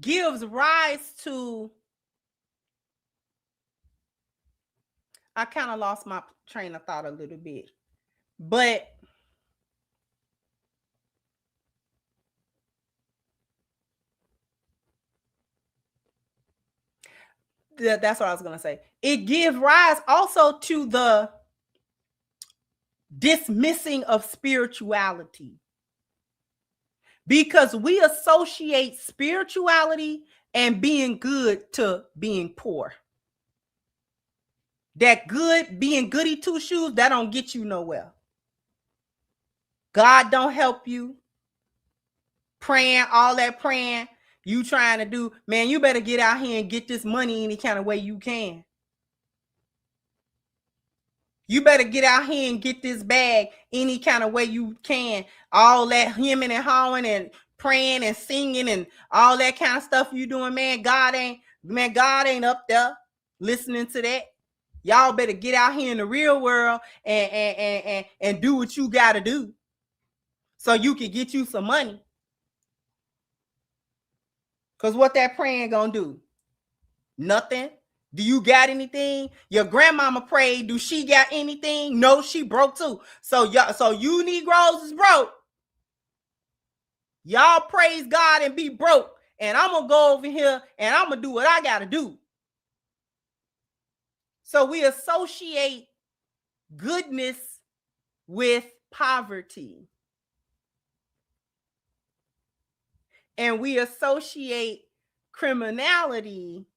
gives rise to, I kind of lost my train of thought a little bit, but that's what I was going to say. It gives rise also to dismissing of spirituality, because we associate spirituality and being good to being poor. That good, being goody two shoes, that don't get you nowhere. God don't help you. Praying, all that praying you trying to do, man, you better get out here and get this money any kind of way you can. You better get out here and get this bag any kind of way you can. All that hemming and hawing and praying and singing and all that kind of stuff you doing, man, God ain't up there listening to that. Y'all better get out here in the real world and do what you got to do so you can get you some money. Because what that praying gonna do? Nothing. Do you got anything? Your grandmama prayed. Do she got anything? No, she broke too. So you Negroes is broke. Y'all praise God and be broke. And I'm gonna go over here and I'm gonna do what I gotta do. So we associate goodness with poverty. And we associate criminality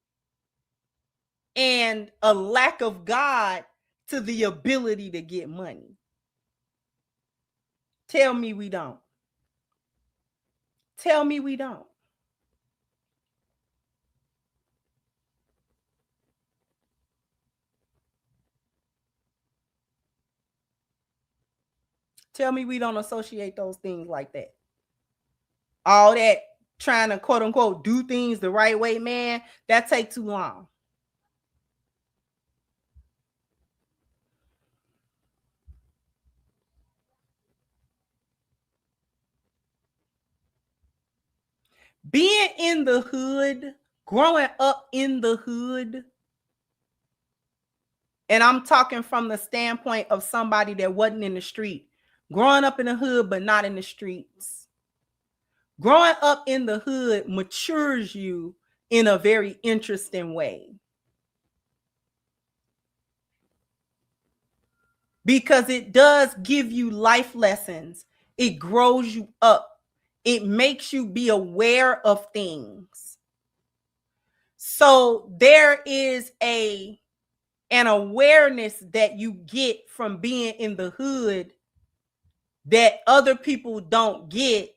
and a lack of God to the ability to get money. Tell me we don't. Tell me we don't. Tell me we don't associate those things like that. All that trying to quote unquote do things the right way, man, that take too long. Being in the hood, growing up in the hood, and I'm talking from the standpoint of somebody that wasn't in the street, growing up in the hood but not in the streets. Growing up in the hood matures you in a very interesting way. Because it does give you life lessons. It grows you up. It makes you be aware of things. So there is an awareness that you get from being in the hood that other people don't get.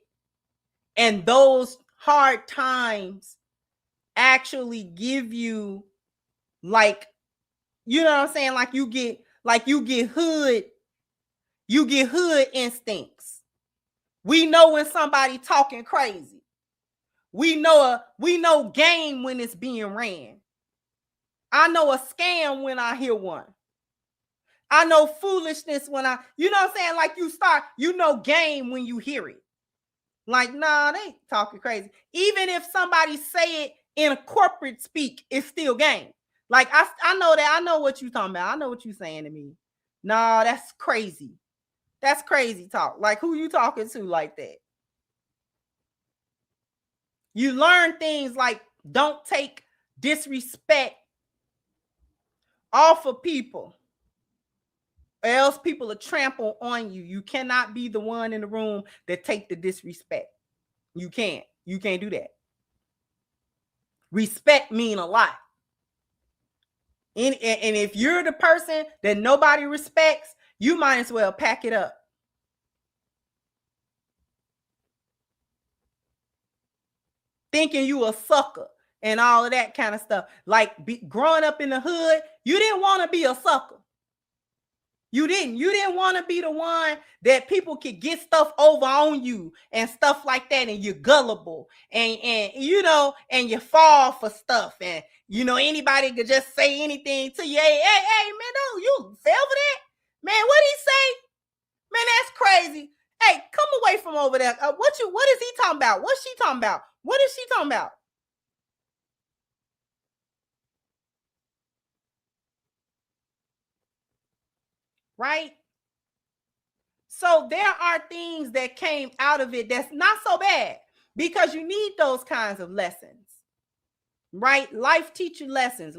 And those hard times actually give you, like, you know what I'm saying? Like you get hood instincts. We know when somebody talking crazy. We know game when it's being ran. I know a scam when I hear one. I know foolishness when you know what I'm saying? Like you know game when you hear it. Like, nah, they talking crazy. Even if somebody say it in a corporate speak, it's still game. Like, I know that. I know what you talking about. I know what you saying to me. Nah, that's crazy. That's crazy talk. Like, who you talking to like that? You learn things like don't take disrespect off of people, or else people will trample on you. You cannot be the one in the room that take the disrespect. You can't do that. Respect mean a lot. And if you're the person that nobody respects, you might as well pack it up. Thinking you a sucker and all of that kind of stuff. Like growing up in the hood, you didn't want to be a sucker. You didn't want to be the one that people could get stuff over on you and stuff like that, and you're gullible and you know, and you fall for stuff, and you know anybody could just say anything to you. Hey, man, no, you fell for that? Man, what'd he say? Man, that's crazy. Hey, come away from over there. What is he talking about? What's she talking about? What is she talking about? Right? So there are things that came out of it that's not so bad, because you need those kinds of lessons, right? Life teach you lessons.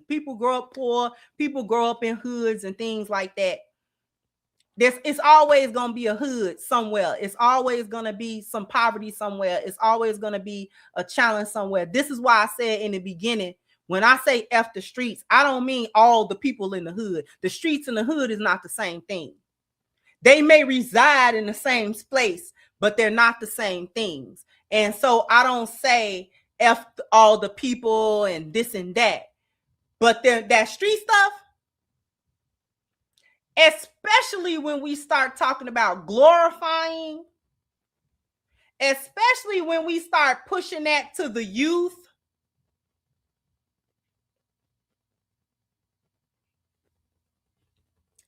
People grow up poor. People grow up in hoods and things like that. It's always going to be a hood somewhere. It's always going to be some poverty somewhere. It's always going to be a challenge somewhere. This is why I said in the beginning, when I say F the streets, I don't mean all the people in the hood. The streets and the hood is not the same thing. They may reside in the same place, but they're not the same things. And so I don't say F all the people and this and that. But that street stuff, especially when we start talking about glorifying, especially when we start pushing that to the youth,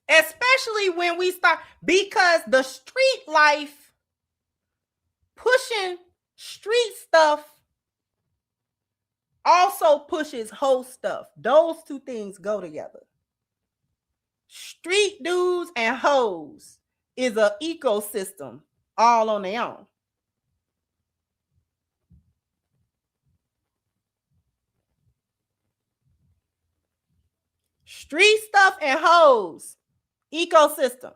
especially when we start, because the street life, pushing street stuff also pushes whole stuff. Those two things go together. Street dudes and hoes is an ecosystem all on their own. Street stuff and hoes, ecosystem.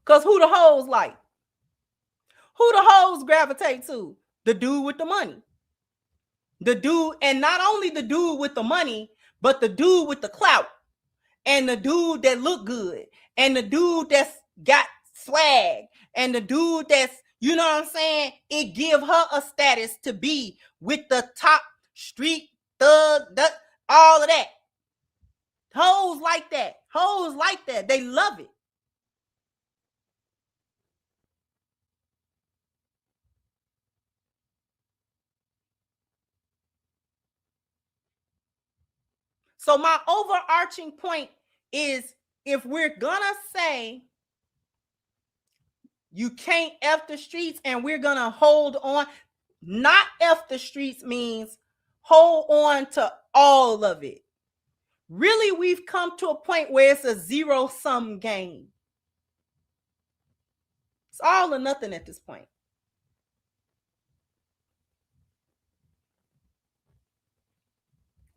Because who the hoes like? Who the hoes gravitate to? The dude with the money. The dude, and not only the dude with the money, but the dude with the clout, and the dude that look good, and the dude that's got swag, and the dude that's, you know what I'm saying? It give her a status to be with the top street thug, all of that. Hoes like that. Hoes like that. They love it. So my overarching point is, if we're gonna say you can't F the streets and we're gonna hold on, not F the streets means hold on to all of it. Really, we've come to a point where it's a zero-sum game. It's all or nothing at this point.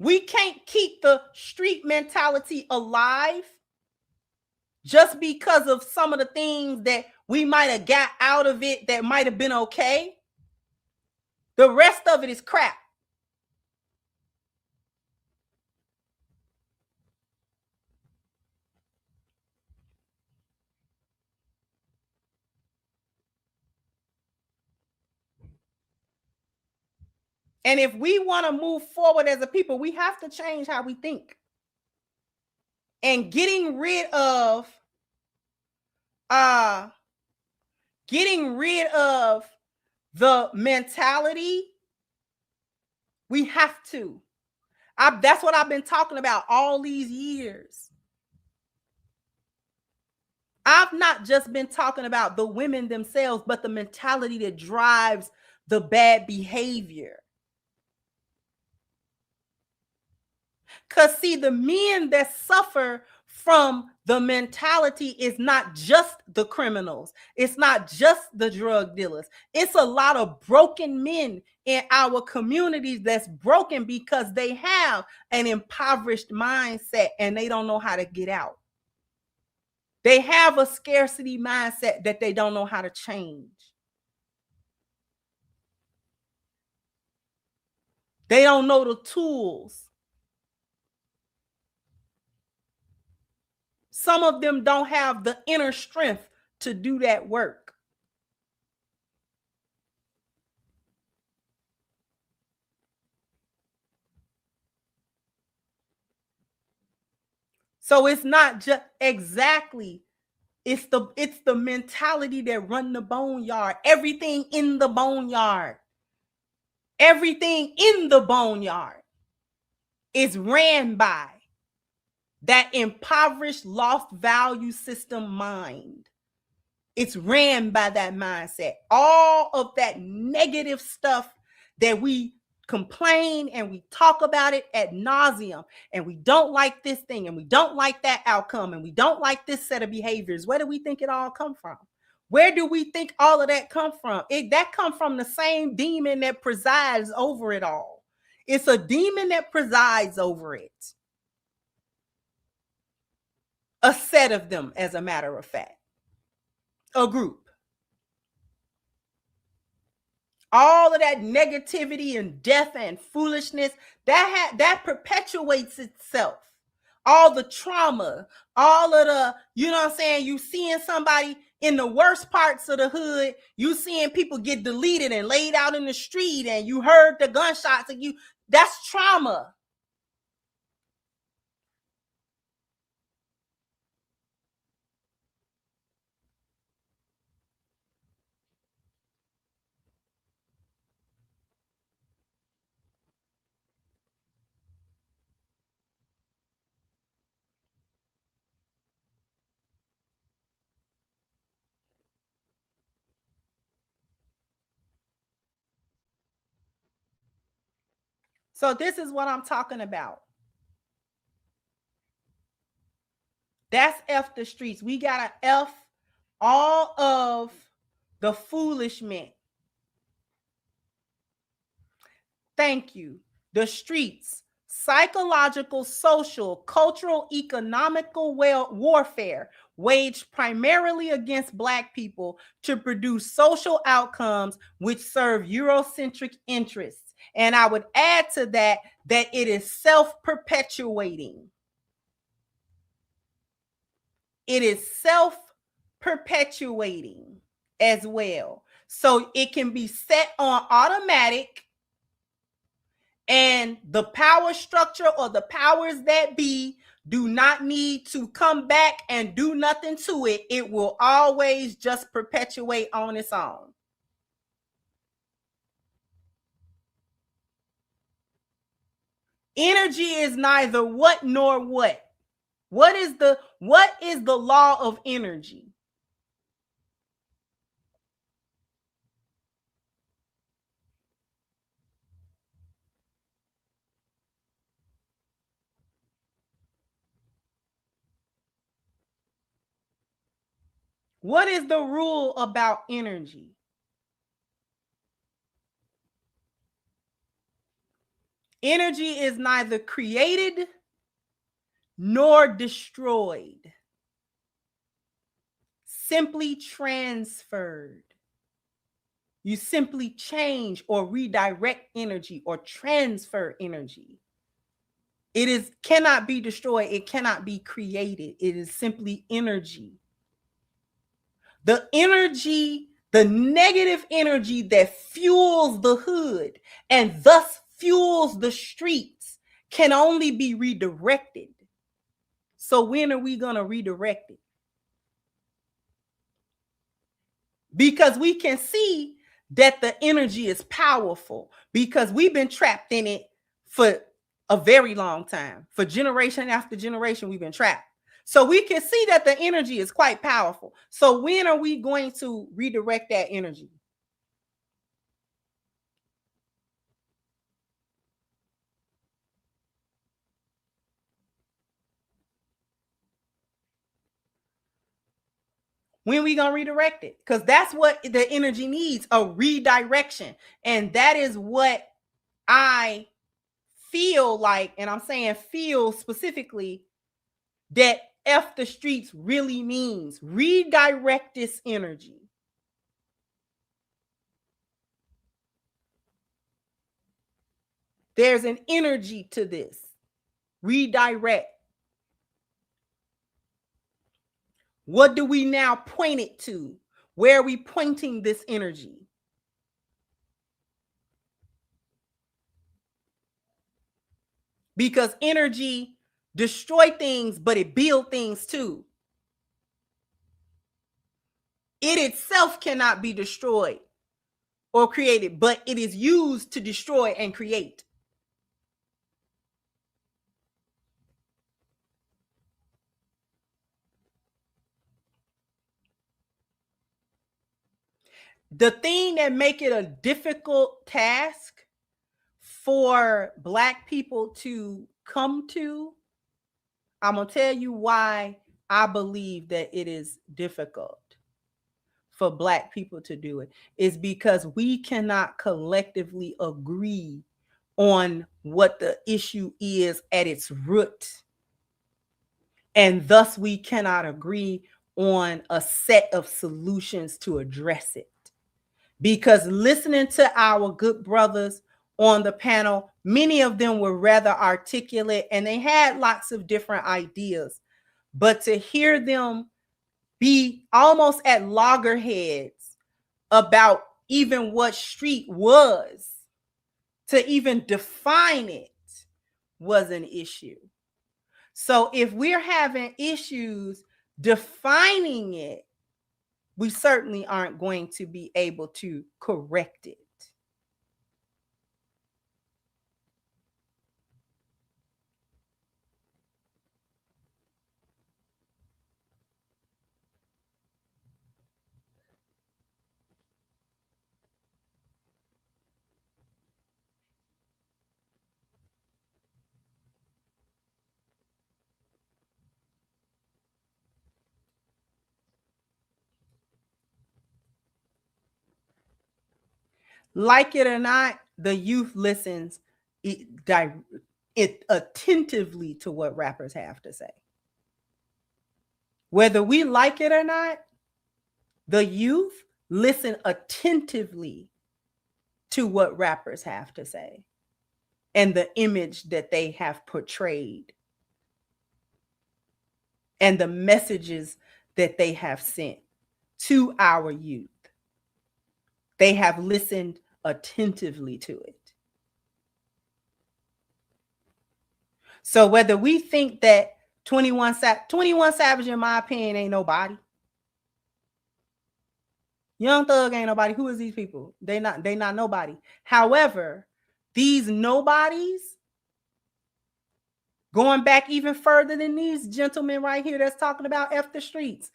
We can't keep the street mentality alive just because of some of the things that we might have got out of it that might have been okay. The rest of it is crap. And if we want to move forward as a people, we have to change how we think. And getting rid of the mentality, we have to. That's what I've been talking about all these years. I've not just been talking about the women themselves, but the mentality that drives the bad behavior. Because see, the men that suffer from the mentality is not just the criminals. It's not just the drug dealers. It's a lot of broken men in our communities that's broken because they have an impoverished mindset and they don't know how to get out. They have a scarcity mindset that they don't know how to change. They don't know the tools. Some of them don't have the inner strength to do that work. So it's not just exactly, it's the mentality that run the boneyard. Everything in the boneyard. Everything in the boneyard is ran by that impoverished, lost value system mind. It's ran by that mindset. All of that negative stuff that we complain and we talk about it ad nauseum, and we don't like this thing and we don't like that outcome and we don't like this set of behaviors. Where do we think it all come from? Where do we think all of that come from? That come from the same demon that presides over it all. It's a demon that presides over it. a set of them, as a matter of fact, a group. All of that negativity and death and foolishness, that perpetuates itself. All the trauma, all of the, you know what I'm saying, you seeing somebody in the worst parts of the hood, you seeing people get deleted and laid out in the street, and you heard the gunshots, and that's trauma. So this is what I'm talking about. That's F the streets. We gotta F all of the foolishness. Thank you. The streets, psychological, social, cultural, economical warfare waged primarily against Black people to produce social outcomes which serve Eurocentric interests. And I would add to that it is self-perpetuating. It is self-perpetuating as well. So it can be set on automatic, and the power structure or the powers that be do not need to come back and do nothing to it. It will always just perpetuate on its own. Energy is neither what nor what. What is the law of energy? What is the rule about energy? Energy is neither created nor destroyed, simply transferred. You simply change or redirect energy or transfer energy. It cannot be destroyed. It cannot be created. It is simply energy. The energy, the negative energy that fuels the hood and thus fuels the streets can only be redirected. So when are we going to redirect it? Because we can see that the energy is powerful, because we've been trapped in it for a very long time. For generation after generation, we've been trapped. So we can see that the energy is quite powerful. So when are we going to redirect that energy? When we gonna redirect it? Because that's what the energy needs, a redirection. And that is what I feel like, and I'm saying feel specifically, that F the streets really means. Redirect this energy. There's an energy to this. Redirect. What do we now point it to? Where are we pointing this energy? Because energy destroy things, but it build things too. It itself cannot be destroyed or created, but it is used to destroy and create. The thing that make it a difficult task for Black people to come to, I'm going to tell you why I believe that it is difficult for Black people to do it, is because we cannot collectively agree on what the issue is at its root. And thus we cannot agree on a set of solutions to address it. Because listening to our good brothers on the panel, many of them were rather articulate and they had lots of different ideas. But to hear them be almost at loggerheads about even what street was, to even define it, was an issue. So if we're having issues defining it, we certainly aren't going to be able to correct it. Like it or not, the youth listens attentively to what rappers have to say. Whether we like it or not, the youth listen attentively to what rappers have to say and the image that they have portrayed and the messages that they have sent to our youth. They have listened attentively to it. So whether we think that 21 Savage, in my opinion, ain't nobody. Young Thug ain't nobody. Who is these people? They not nobody. However, these nobodies, going back even further than these gentlemen right here that's talking about F the streets,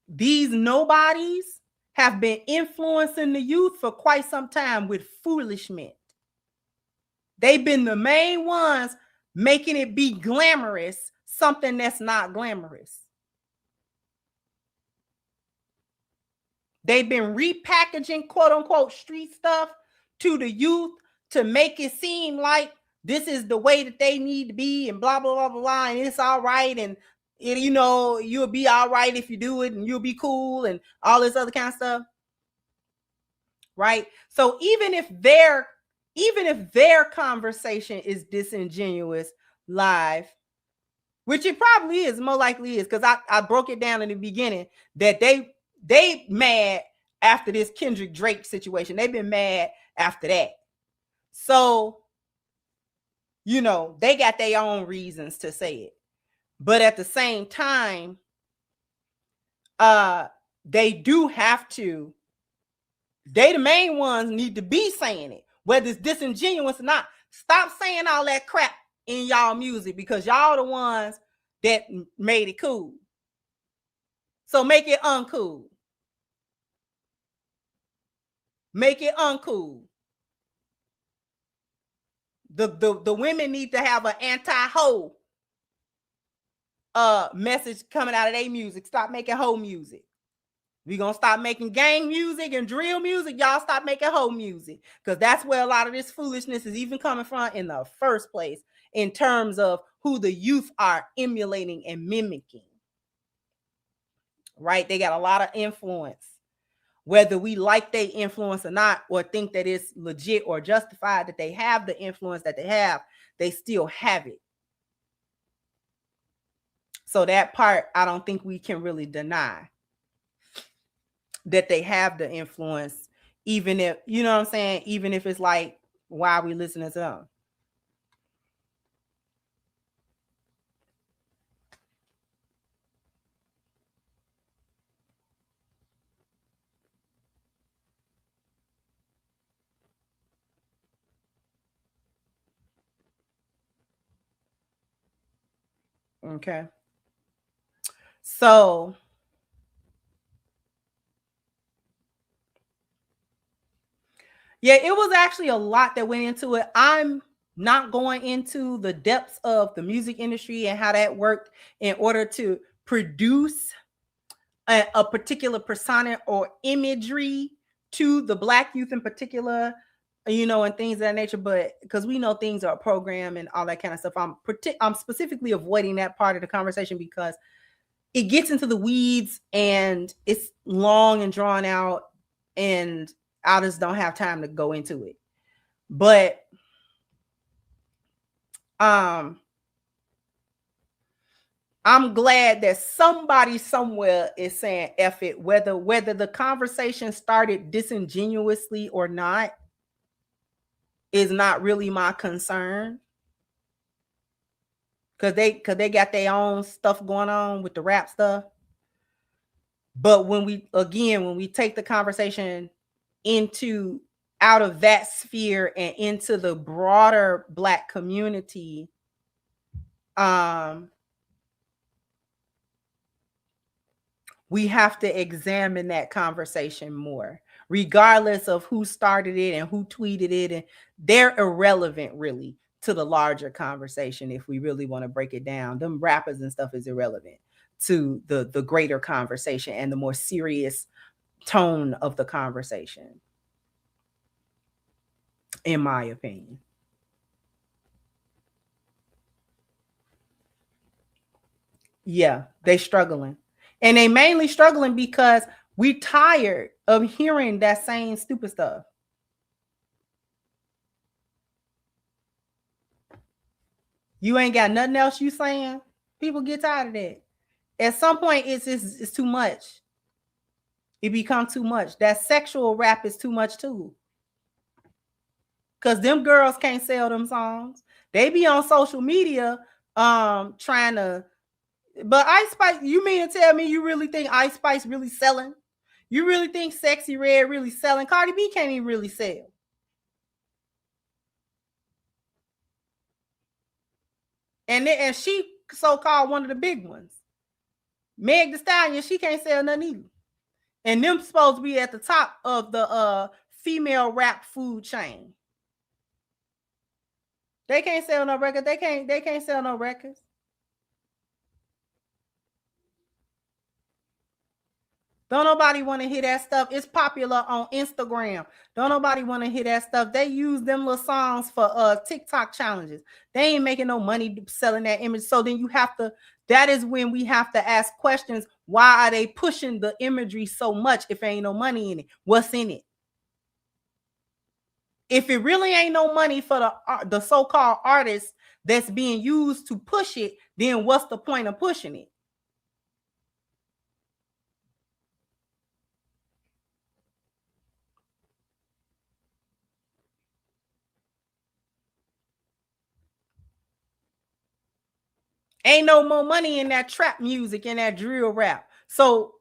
these nobodies have been influencing the youth for quite some time with foolishness. They've been the main ones making it be glamorous, something that's not glamorous. They've been repackaging quote unquote street stuff to the youth to make it seem like this is the way that they need to be and blah, blah, blah, blah, blah, and it's all right. And, you know, you'll be all right if you do it and you'll be cool and all this other kind of stuff. Right? So even if their conversation is disingenuous live, which it probably is, more likely is, because I broke it down in the beginning that they mad after this Kendrick Drake situation. They've been mad after that. So, you know, they got their own reasons to say it. But at the same time, they do have to, they the main ones need to be saying it, whether it's disingenuous or not. Stop saying all that crap in y'all music because y'all the ones that made it cool. So make it uncool. Make it uncool. The women need to have an anti-hoe message coming out of their music. Stop making hoe music. We're going to stop making gang music and drill music. Y'all stop making hoe music. Because that's where a lot of this foolishness is even coming from in the first place, in terms of who the youth are emulating and mimicking. Right? They got a lot of influence. Whether we like their influence or not, or think that it's legit or justified that they have the influence that they have, they still have it. So that part, I don't think we can really deny that they have the influence, even if, you know what I'm saying, even if it's like, why are we listening to them? Okay. So yeah, it was actually a lot that went into it. I'm not going into the depths of the music industry and how that worked in order to produce a particular persona or imagery to the Black youth in particular, and things of that nature. But because we know things are programmed and all that kind of stuff, I'm specifically avoiding that part of the conversation because it gets into the weeds and it's long and drawn out, and I just don't have time to go into it. But I'm glad that somebody somewhere is saying F it, whether the conversation started disingenuously or not is not really my concern. Cause they got their own stuff going on with the rap stuff. But when we take the conversation into out of that sphere and into the broader Black community, we have to examine that conversation more, regardless of who started it and who tweeted it. And they're irrelevant really to the larger conversation. If we really want to break it down, them rappers and stuff is irrelevant to the greater conversation and the more serious tone of the conversation, in my opinion. Yeah, they struggling. And they mainly struggling because we tired of hearing that same stupid stuff. You ain't got nothing else you saying. People get tired of that. At some point, it's too much. It becomes too much. That sexual rap is too much too. Cause them girls can't sell them songs. They be on social media trying to. But Ice Spice, you mean to tell me you really think Ice Spice really selling? You really think Sexy Red really selling? Cardi B can't even really sell. And she so-called one of the big ones. Meg Thee Stallion, she can't sell nothing either. And them supposed to be at the top of the female rap food chain. They can't sell no records. They can't sell no records. Don't nobody want to hear that stuff. It's popular on Instagram. Don't nobody want to hear that stuff. They use them little songs for TikTok challenges. They ain't making no money selling that image. So then that is when we have to ask questions. Why are they pushing the imagery so much if ain't no money in it? What's in it? If it really ain't no money for the so-called artist that's being used to push it, then what's the point of pushing it? Ain't no more money in that trap music and that drill rap. So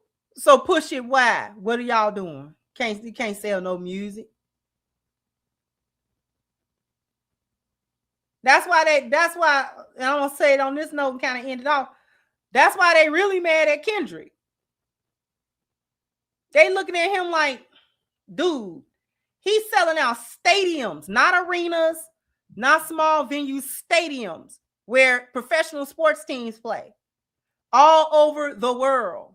push it wide. What are y'all doing? You can't sell no music. That's why, and I'm gonna say it on this note and kind of end it off. That's why they really mad at Kendrick. They looking at him like, dude, he's selling out stadiums, not arenas, not small venues, stadiums where professional sports teams play all over the world.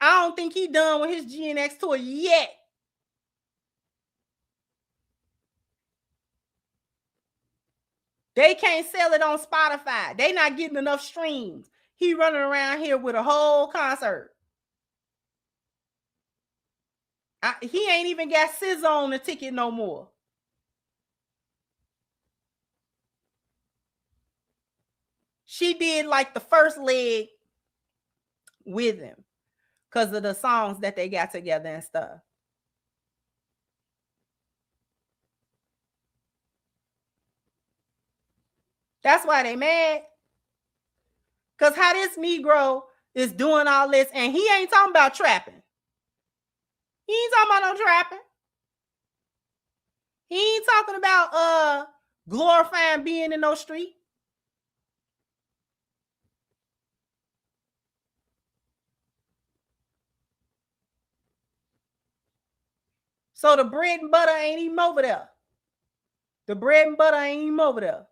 I don't think he done with his GNX tour yet. They can't sell it on Spotify. They not getting enough streams. He running around here with a whole concert. He ain't even got SZA on the ticket no more. She did like the first leg with him because of the songs that they got together and stuff. That's why they mad. Because how this Negro is doing all this, and he ain't talking about trapping. He ain't talking about no trapping. He ain't talking about glorifying being in no street. So the bread and butter ain't even over there. The bread and butter ain't even over there.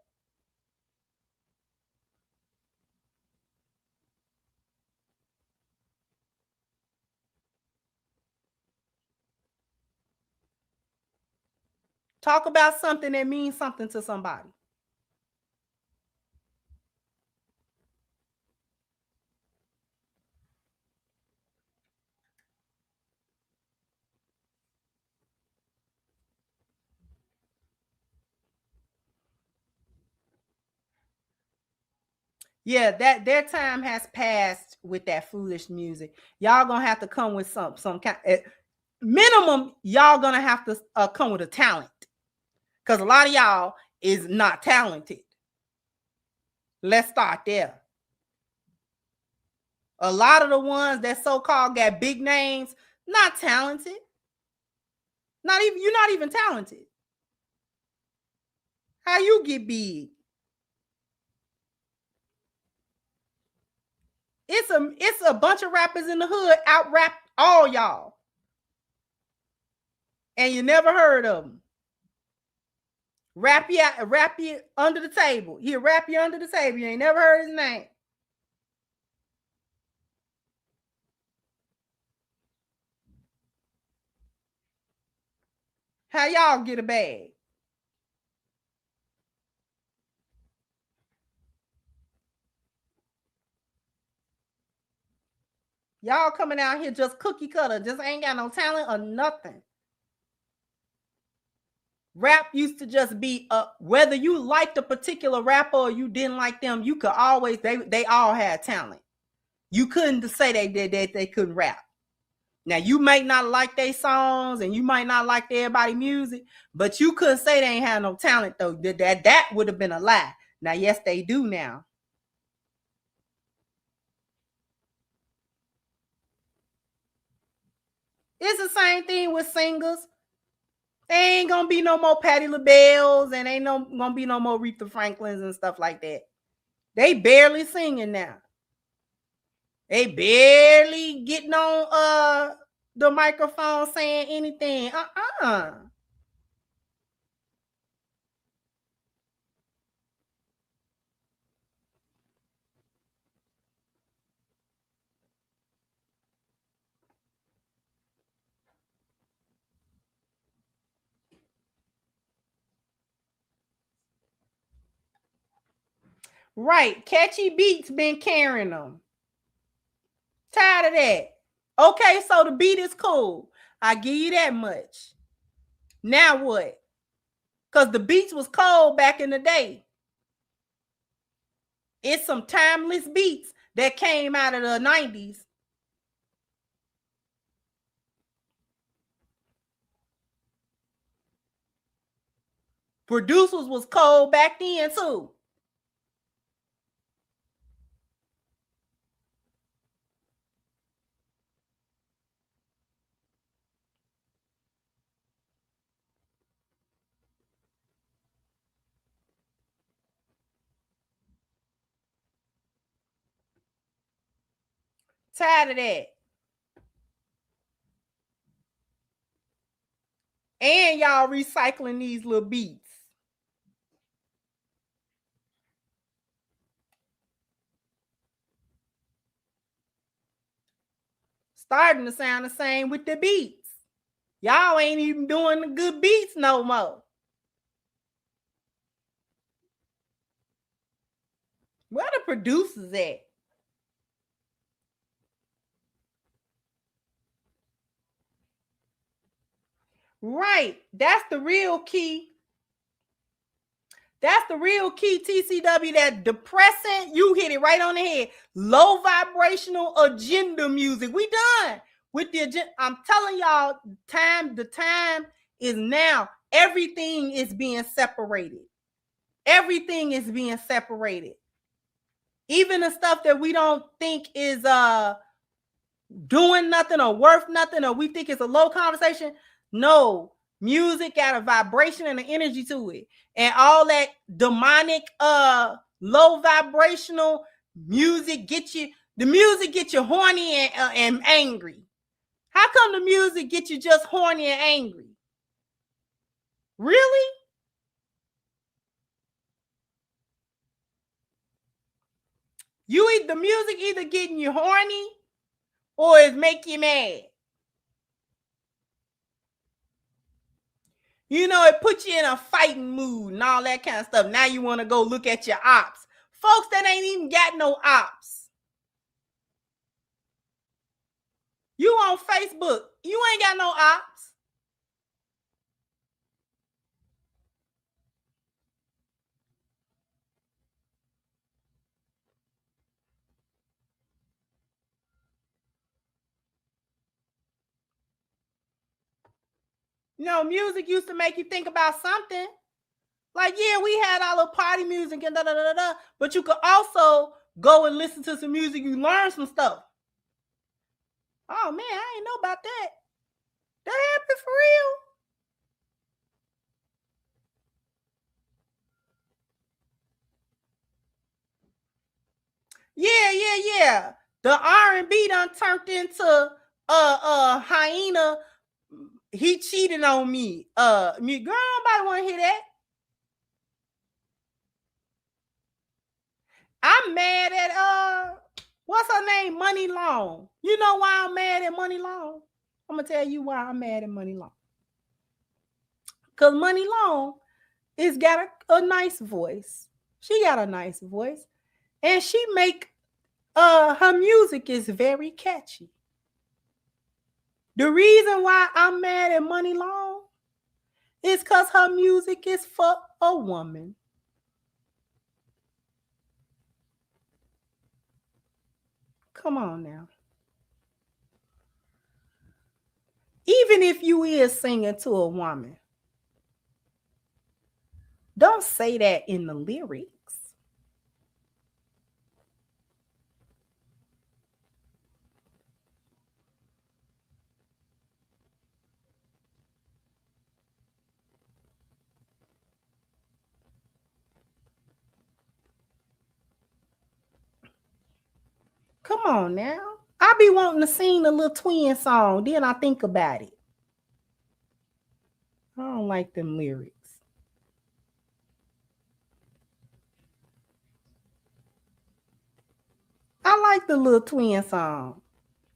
Talk about something that means something to somebody. Yeah, that their time has passed with that foolish music. Y'all gonna have to come with some kind minimum. Y'all gonna have to come with a talent, because a lot of y'all is not talented. Let's start there. A lot of the ones that so-called got big names, not talented. You're not even talented. How you get big? It's a bunch of rappers in the hood out rap all y'all, and you never heard of them. Rap you under the table. He'll rap you under the table. You ain't never heard his name. How y'all get a bag? Y'all coming out here just cookie cutter, just ain't got no talent or nothing. Rap used to just be whether you liked a particular rapper or you didn't like them, you could always they all had talent. You couldn't say they couldn't rap. Now you might not like their songs and you might not like everybody's music, but you couldn't say they ain't have no talent though. That would have been a lie. Now, yes, they do now. It's the same thing with singers. They ain't gonna be no more Patti LaBelle's and ain't gonna be no more Aretha Franklin's and stuff like that. They barely singing now. They barely getting on the microphone saying anything. Right. Catchy beats been carrying them. Tired of that. Okay, so the beat is cool. I give you that much. Now what? Because the beats was cold back in the day. It's some timeless beats that came out of the 90s. Producers was cold back then too. Tired of that. And y'all recycling these little beats. Starting to sound the same with the beats. Y'all ain't even doing the good beats no more. Where the producers at? Right. That's the real key. That's the real key, TCW. That depressing, you hit it right on the head. Low vibrational agenda music. We done with the agenda. I'm telling y'all, the time is now. Everything is being separated. Everything is being separated. Even the stuff that we don't think is doing nothing or worth nothing, or we think it's a low conversation. No, music got a vibration and an energy to it, and all that demonic low vibrational music get you. The music get you horny and angry. How come the music get you just horny and angry? Really? The music either getting you horny or it make you mad. You know, it puts you in a fighting mood and all that kind of stuff. Now you want to go look at your ops. Folks that ain't even got no ops. You on Facebook. You ain't got no ops. You know, music used to make you think about something. Like, yeah, we had our little party music and da-da-da-da-da, but you could also go and listen to some music. You learn some stuff. Oh, man, I ain't know about that. That happened for real? Yeah. The R&B done turned into hyena. He cheated on me. Girl, nobody want to hear that. I'm mad at what's her name? Money Long. You know why I'm mad at Money Long? I'm gonna tell you why I'm mad at Money Long. Because Money Long is got a nice voice. She got a nice voice. And she make her music is very catchy. The reason why I'm mad at Money Long is because her music is for a woman. Come on now. Even if you is singing to a woman, don't say that in the lyrics. Come on now. I be wanting to sing a little twin song, then I think about it. I don't like them lyrics. I like the little twin song.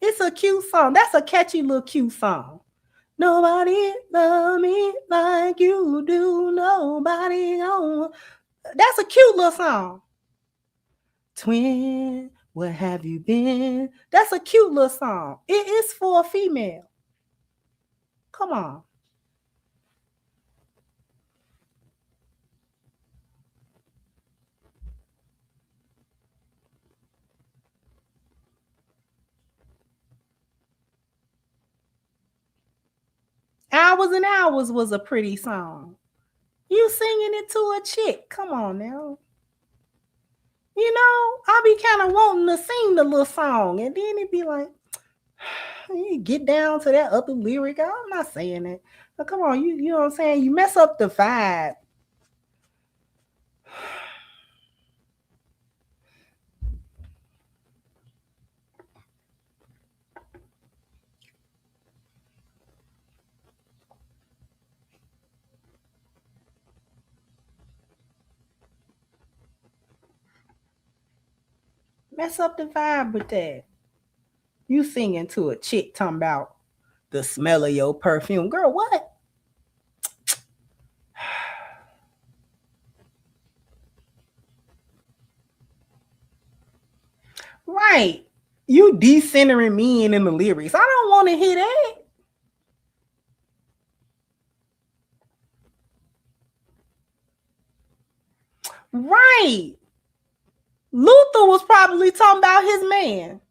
It's a cute song. That's a catchy little cute song. Nobody love me like you do. Nobody know. That's a cute little song. Twin, where have you been? That's a cute little song. It is for a female. Come on. Hours and Hours was a pretty song. You singing it to a chick. Come on now. You know, I be kind of wanting to sing the little song, and then it be like, you get down to that other lyric. I'm not saying it. But come on, you know what I'm saying? You mess up the vibe. Mess up the vibe with that. You singing to a chick talking about the smell of your perfume. Girl, what? Right. You decentering me in the lyrics. I don't want to hear that. Right. Luther was probably talking about his man.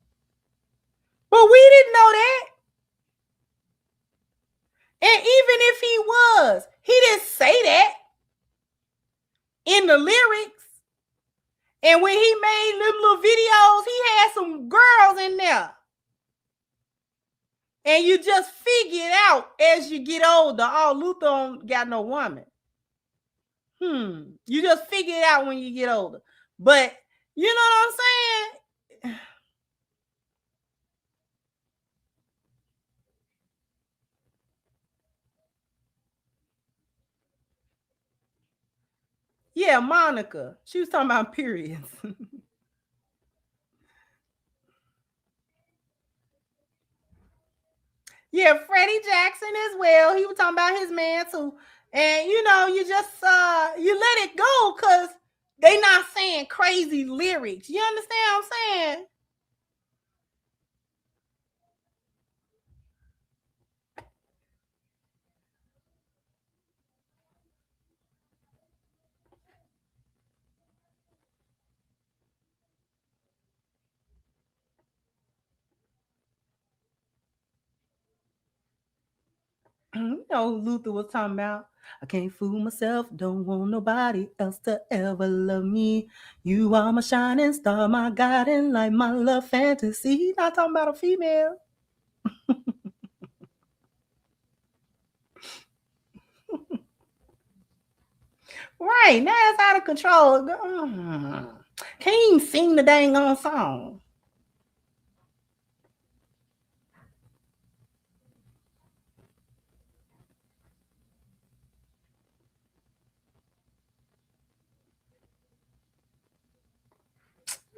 But we didn't know that. And even if he was, he didn't say that in the lyrics. And when he made them little videos, he had some girls in there. And you just figure it out as you get older. Oh, Luther don't got no woman. You just figure it out when you get older. But you know what I'm saying? Yeah, Monica. She was talking about periods. Yeah, Freddie Jackson as well. He was talking about his man too. And you just you let it go because they not saying crazy lyrics. You understand what I'm saying? You know who Luther was talking about? I can't fool myself, don't want nobody else to ever love me. You are my shining star, my guiding light, my love fantasy. He's not talking about a female. Right, now it's out of control. Can't even sing the dang on song.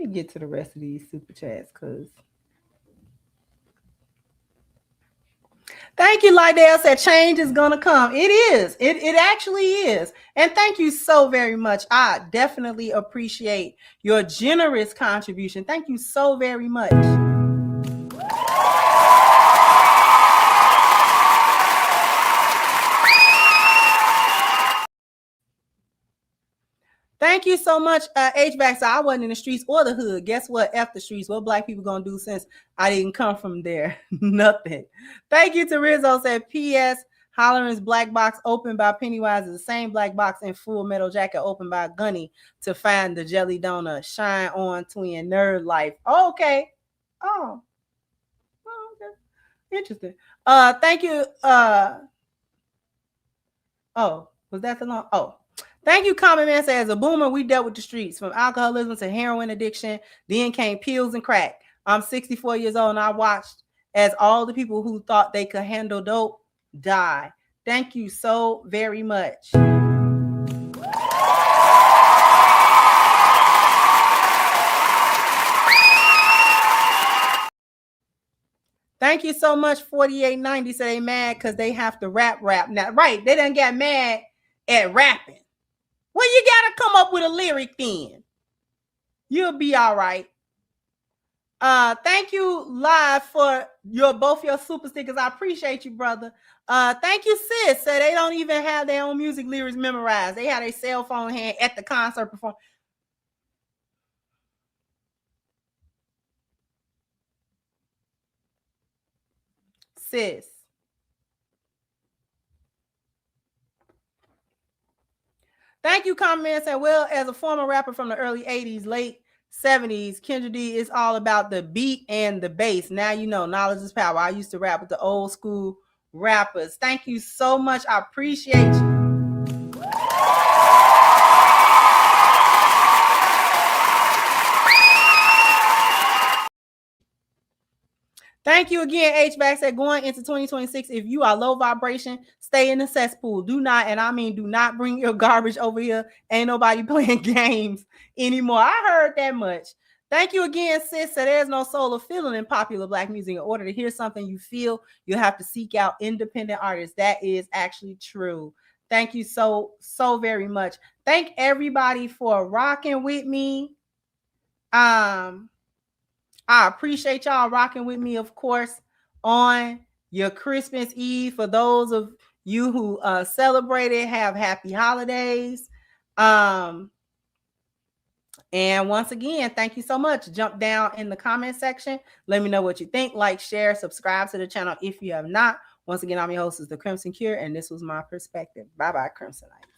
Let me get to the rest of these super chats because thank you, Lydell said change is gonna come. It is. It actually is. And thank you so very much. I definitely appreciate your generous contribution. Thank you so very much. Thank you so much, HVAC. So I wasn't in the streets or the hood. Guess what? F the streets. What black people gonna do since I didn't come from there? Nothing. Thank you to Rizzo. Said P.S. Holleran's black box opened by Pennywise is the same black box in Full Metal Jacket opened by Gunny to find the jelly donut. Shine on twin nerd life. Okay. Oh. Okay. Interesting. Thank you. Oh, was that the long? Oh. Thank you, Common Man. Says, as a boomer, we dealt with the streets from alcoholism to heroin addiction. Then came pills and crack. I'm 64 years old and I watched as all the people who thought they could handle dope die. Thank you so very much. Thank you so much. 4890 said they mad because they have to rap. Now, right, they done got mad at rapping. Well, you got to come up with a lyric then. You'll be all right. Thank you, Live, for both your super stickers. I appreciate you, brother. Thank you, Sis. So they don't even have their own music lyrics memorized. They had a cell phone hand at the concert performance. Sis. Thank you, comment. Saying, well, as a former rapper from the early 80s, late 70s, Kendra D is all about the beat and the bass. Now you know, knowledge is power. I used to rap with the old school rappers. Thank you so much. I appreciate you. Thank you again, HVAC. Said going into 2026, if you are low vibration, stay in the cesspool. Do not, and I mean do not bring your garbage over here. Ain't nobody playing games anymore. I heard that much. Thank you again, Sis. So there's no soul or feeling in popular black music. In order to hear something you feel, you have to seek out independent artists. That is actually true. Thank you so very much. Thank everybody for rocking with me. I appreciate y'all rocking with me, of course, on your Christmas Eve. For those of you who celebrated, have happy holidays. And once again, thank you so much. Jump down in the comment section. Let me know what you think. Like, share, subscribe to the channel if you have not. Once again, I'm your host, is the Crimson Cure, and this was my perspective. Bye-bye, Crimsonite.